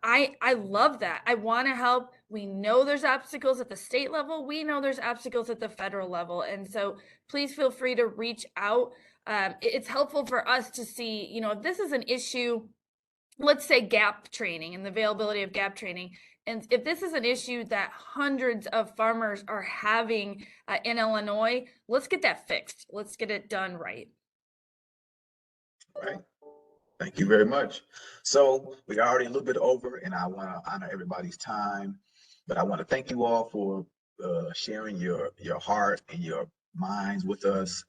I love that. I want to help. We know there's obstacles at the state level. We know there's obstacles at the federal level. And so please feel free to reach out. It's helpful for us to see, you know, if this is an issue, let's say gap training and the availability of gap training. And if this is an issue that hundreds of farmers are having in Illinois, let's get that fixed. Let's get it done right. All right. Thank you very much. So we are already a little bit over, and I want to honor everybody's time, but I want to thank you all for sharing your heart and your minds with us,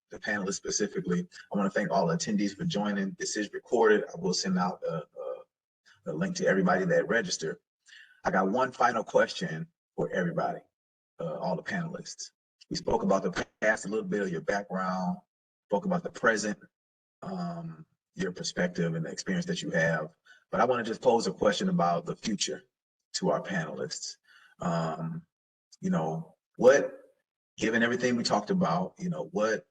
the panelists specifically. I want to thank all the attendees for joining. This is recorded. I will send out a link to everybody that registered. I got one final question for everybody, all the panelists. We spoke about the past, a little bit of your background, spoke about the present, your perspective and the experience that you have. But I want to just pose a question about the future to our panelists. You know, given everything we talked about, you know, what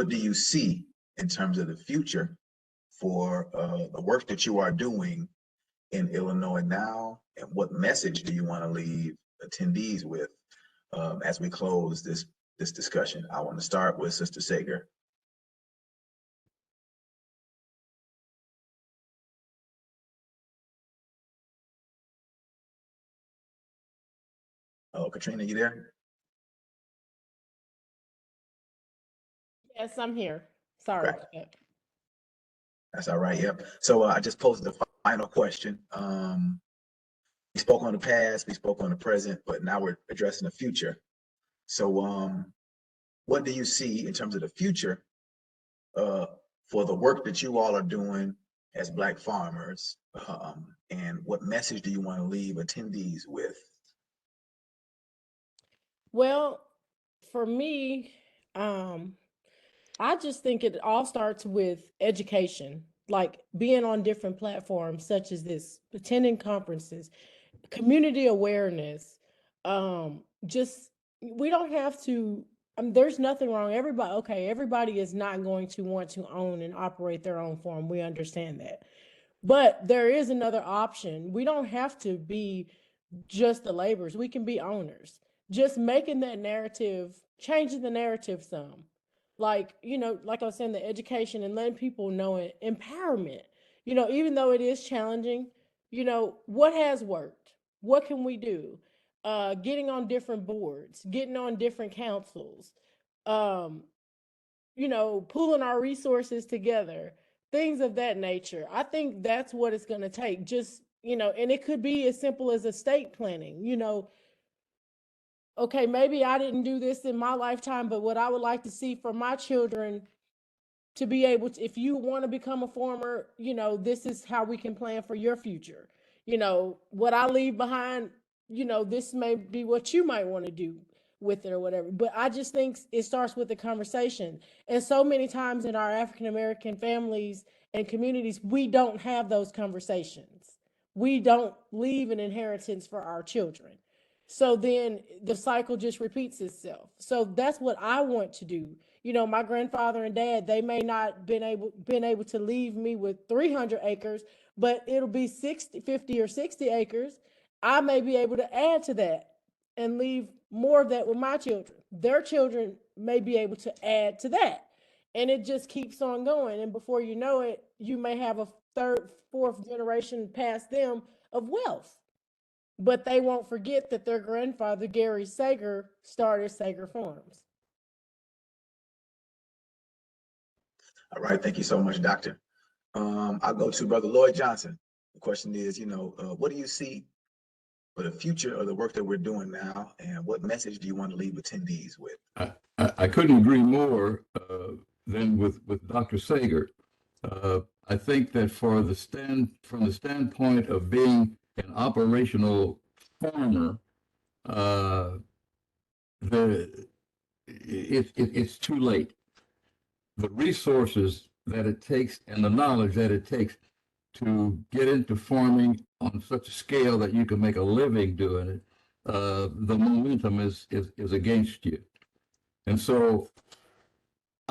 do you see in terms of the future for the work that you are doing in Illinois now, and what message do you want to leave attendees with as we close this discussion? I want to start with Sister Sager. Oh, Katrina, you there? Yes, I'm here. Sorry. Okay. That's all right. Yep. So I just posed the final question. We spoke on the past, we spoke on the present, but now we're addressing the future. So what do you see in terms of the future for the work that you all are doing as Black farmers? And what message do you want to leave attendees with? Well, for me, I just think it all starts with education, like being on different platforms such as this, attending conferences, community awareness. Just we don't have to. There's nothing wrong. Everybody is not going to want to own and operate their own farm. We understand that, but there is another option. We don't have to be just the laborers. We can be owners. Just making that narrative, changing the narrative some. Like, like I was saying, the education and letting people know it, empowerment. Even though it is challenging, what has worked? What can we do? Getting on different boards, getting on different councils, pulling our resources together, things of that nature. I think that's what it's going to take. Just, and it could be as simple as estate planning, okay, maybe I didn't do this in my lifetime, but what I would like to see for my children to be able to, if you want to become a farmer, this is how we can plan for your future. What I leave behind, this may be what you might want to do with it or whatever. But I just think it starts with the conversation. And so many times in our African-American families and communities, we don't have those conversations. We don't leave an inheritance for our children. So then the cycle just repeats itself. So that's what I want to do. My grandfather and dad, they may not been able to leave me with 300 acres, but it'll be 50 or 60 acres. I may be able to add to that and leave more of that with my children. Their children may be able to add to that. And it just keeps on going. And before you know it, you may have a third, fourth generation past them of wealth. But they won't forget that their grandfather, Gary Sager, started Sager Farms. All right, thank you so much, Doctor. I'll go to Brother Lloyd Johnson. The question is, what do you see for the future of the work that we're doing now, and what message do you want to leave attendees with? I couldn't agree more than with Dr. Sager. I think that from the standpoint of being an operational farmer, uh, it's too late. The resources that it takes and the knowledge that it takes to get into farming on such a scale that you can make a living doing it, the momentum is against you. And so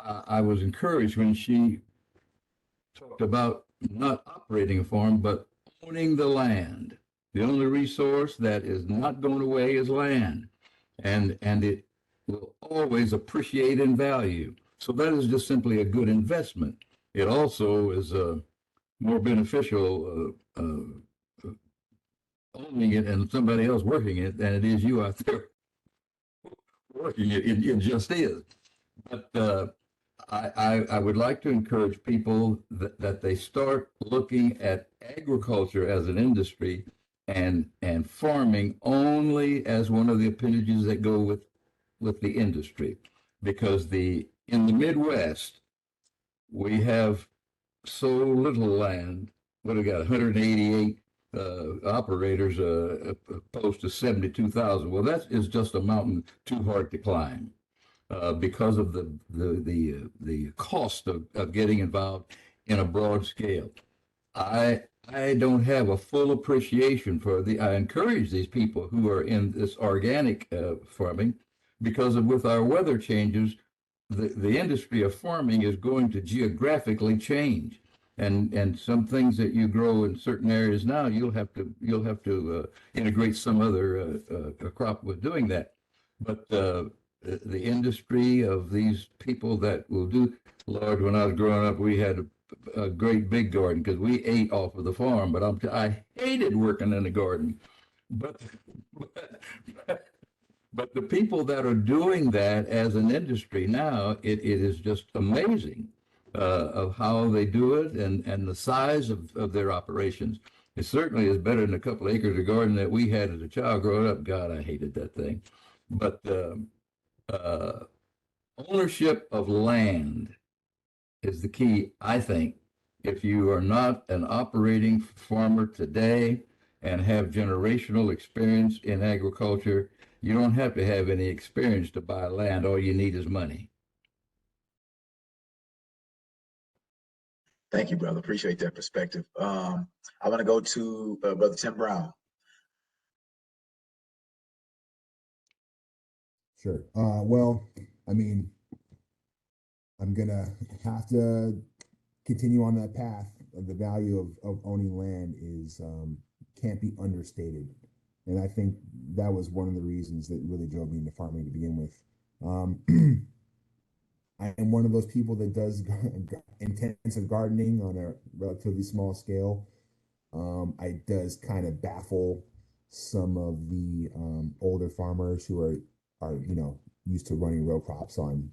I was encouraged when she talked about not operating a farm, but owning the land. The only resource that is not going away is land, and it will always appreciate in value. So that is just simply a good investment. It also is more beneficial owning it and somebody else working it than it is you out there working it. It just is. But I would like to encourage people that they start looking at agriculture as an industry and farming only as one of the appendages that go with the industry, because in the Midwest we have so little land. What do we got? 188 operators opposed to 72,000. Well, that is just a mountain too hard to climb. Because of the cost of getting involved in a broad scale. I don't have a full appreciation for I encourage these people who are in this organic farming, because with our weather changes, the industry of farming is going to geographically change. And some things that you grow in certain areas now, you'll have to integrate some other crop with doing that. But the industry of these people that will do, Lord, when I was growing up, we had a great big garden because we ate off of the farm, but I hated working in the garden. But, but the people that are doing that as an industry now, it is just amazing of how they do it and the size of their operations. It certainly is better than a couple of acres of garden that we had as a child growing up. God, I hated that thing. But ownership of land is the key, I think. If you are not an operating farmer today and have generational experience in agriculture, you don't have to have any experience to buy land. All you need is money. Thank you, brother. Appreciate that perspective. I want to go to Brother Tim Brown. Sure. Well, I mean, I'm gonna have to continue on that path. The value of owning land is can't be understated, and I think that was one of the reasons that really drove me into farming to begin with. I am one of those people that does intensive gardening on a relatively small scale. I does kind of baffle some of the older farmers who are used to running row crops on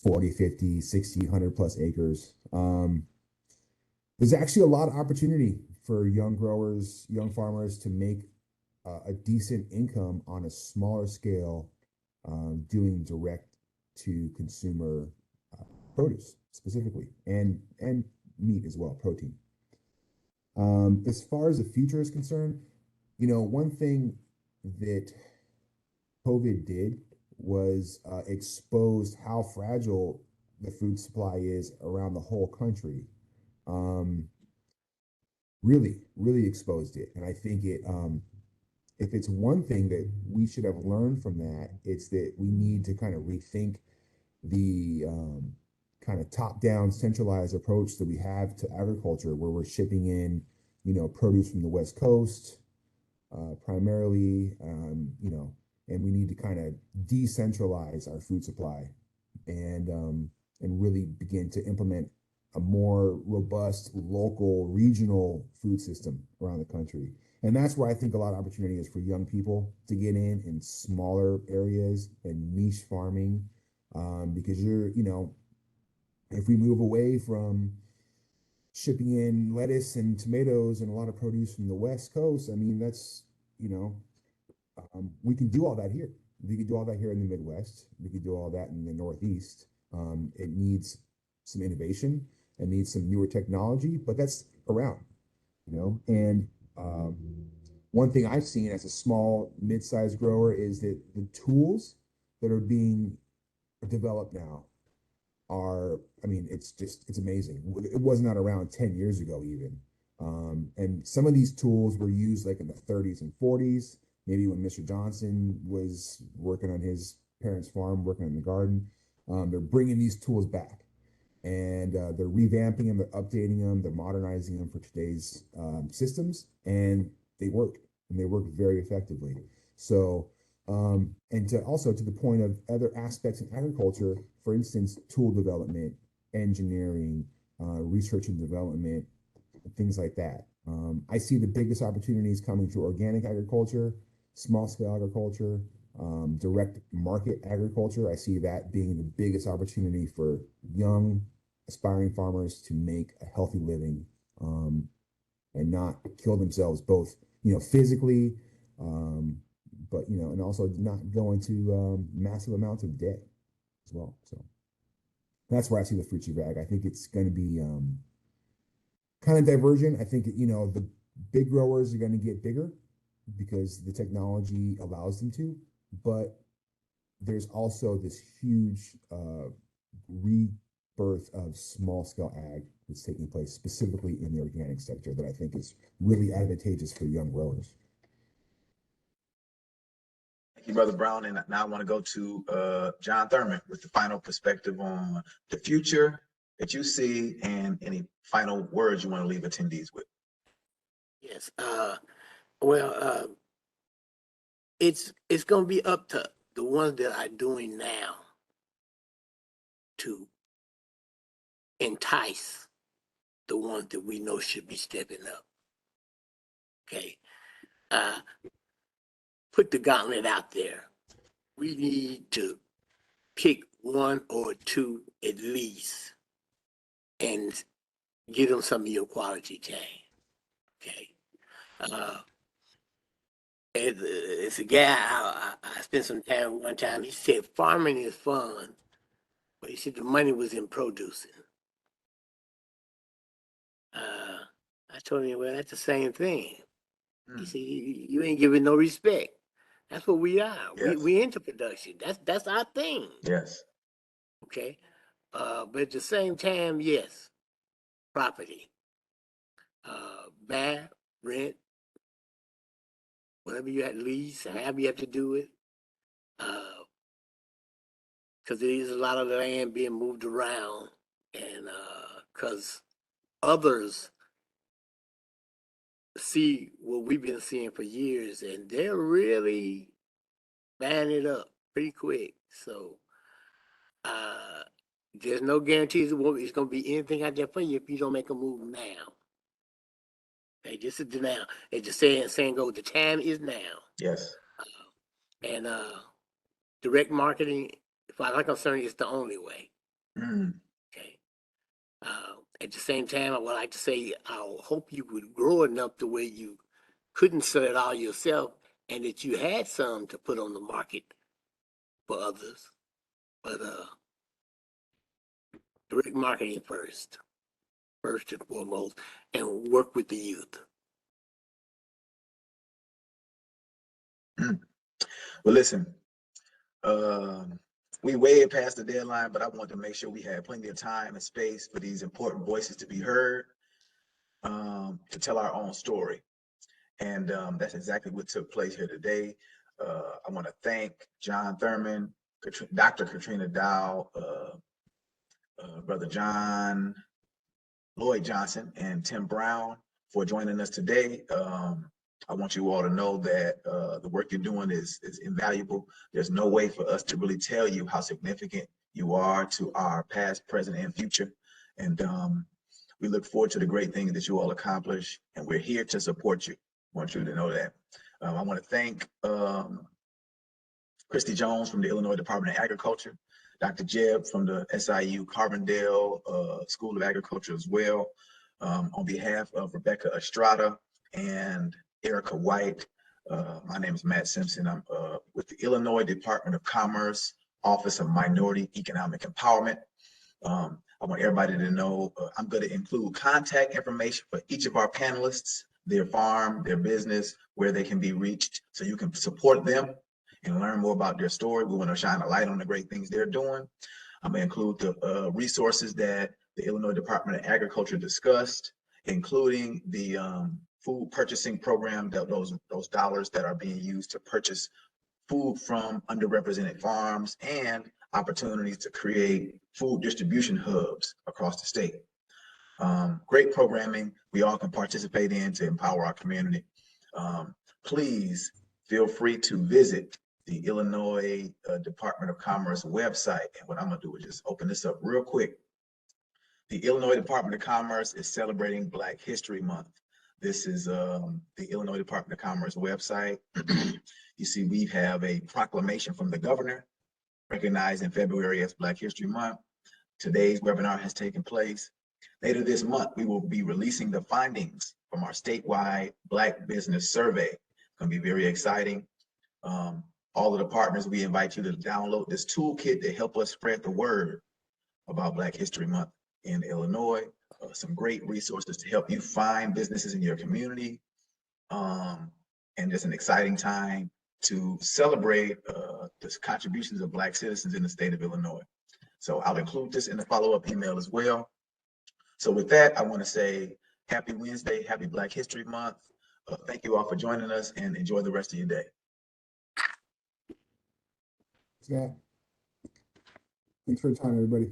40, 50, 60, 100 plus acres. There's actually a lot of opportunity for young growers, young farmers to make a decent income on a smaller scale, doing direct to consumer produce specifically, and meat as well, protein. As far as the future is concerned, one thing that COVID did was exposed how fragile the food supply is around the whole country. Really, really exposed it. And I think if it's one thing that we should have learned from that, it's that we need to kind of rethink the kind of top-down centralized approach that we have to agriculture, where we're shipping in, produce from the West Coast, primarily, and we need to kind of decentralize our food supply and really begin to implement a more robust local regional food system around the country. And that's where I think a lot of opportunity is for young people to get in smaller areas and niche farming, because if we move away from shipping in lettuce and tomatoes and a lot of produce from the West Coast, I mean, that's, we can do all that here. We could do all that here in the Midwest. We could do all that in the Northeast. It needs some innovation. It needs some newer technology, but that's around, and one thing I've seen as a small, mid-sized grower is that the tools that are being developed now are, I mean, it's amazing. It was not around 10 years ago even. And some of these tools were used like in the 30s and 40s, maybe when Mr. Johnson was working on his parents' farm, working in the garden. They're bringing these tools back, and they're revamping them, they're updating them, they're modernizing them for today's systems, and they work, and they work very effectively. So, and also to the point of other aspects in agriculture, for instance, tool development, engineering, research and development, things like that. I see the biggest opportunities coming through organic agriculture, small scale agriculture, direct market agriculture. I see that being the biggest opportunity for young aspiring farmers to make a healthy living, and not kill themselves both, physically, but, and also not go into massive amounts of debt as well. So that's where I see the fruit tree bag. I think it's going to be kind of divergent. I think, the big growers are going to get bigger because the technology allows them to, but there's also this huge rebirth of small scale ag that's taking place specifically in the organic sector that I think is really advantageous for young growers. Thank you, Brother Brown. And now I want to go to John Thurman with the final perspective on the future that you see and any final words you want to leave attendees with. Yes. Well, it's going to be up to the ones that are doing now to entice the ones that we know should be stepping up. Okay. Put the gauntlet out there. We need to pick one or two at least and give them some of your quality time. Okay. It's a guy I spent some time one time. He said farming is fun, but he said the money was in producing. I told him, well, that's the same thing. He said, you ain't giving no respect. That's what we are. Yes. We into production. That's our thing. Yes. Okay. But at the same time, yes, property. Buy, rent, whatever you have to lease, however you have to do it. Because there is a lot of land being moved around, and because others see what we've been seeing for years, and they're really buying it up pretty quick. So there's no guarantees it's going to be anything out there for you if you don't make a move now. Okay, this is the now. They just saying go. The time is now. Yes. And direct marketing, as far as I'm concerned, is the only way. Okay. At the same time, I would like to say I hope you would grow enough to where you couldn't sell it all yourself, and that you had some to put on the market for others. But direct marketing first and foremost, and work with the youth. Well, listen, we way past the deadline, but I wanted to make sure we had plenty of time and space for these important voices to be heard, to tell our own story. And that's exactly what took place here today. I want to thank John Thurman, Dr. Katrina Dow, Brother John Lloyd Johnson, and Tim Brown for joining us today. I want you all to know that the work you're doing is invaluable. There's no way for us to really tell you how significant you are to our past, present, and future. And we look forward to the great things that you all accomplish, and we're here to support you. I want you to know that. I want to thank Christy Jones from the Illinois Department of Agriculture, Dr. Jebb from the SIU Carbondale School of Agriculture as well. On behalf of Rebecca Estrada and Ericka White, my name is Matt Simpson. I'm with the Illinois Department of Commerce, Office of Minority Economic Empowerment. I want everybody to know I'm going to include contact information for each of our panelists their farm, their business, where they can be reached so you can support them and learn more about their story. We want to shine a light on the great things they're doing. I'm going to include the resources that the Illinois Department of Agriculture discussed, including the food purchasing program, that those dollars that are being used to purchase food from underrepresented farms, and opportunities to create food distribution hubs across the state. Great programming we all can participate in to empower our community. Please feel free to visit the Illinois Department of Commerce website. And what I'm gonna do is just open this up real quick. The Illinois Department of Commerce is celebrating Black History Month. This is the Illinois Department of Commerce website. You see, we have a proclamation from the governor recognizing February as Black History Month. Today's webinar has taken place. Later this month, we will be releasing the findings from our statewide Black Business Survey. It's gonna be very exciting. All of the partners, we invite you to download this toolkit to help us spread the word about Black History Month in Illinois. Some great resources to help you find businesses in your community. And just an exciting time to celebrate the contributions of Black citizens in the state of Illinois. So I'll include this in the follow-up email as well. So with that, I want to say happy Wednesday, happy Black History Month. Thank you all for joining us, and enjoy the rest of your day. Scott. Thanks for your time, everybody.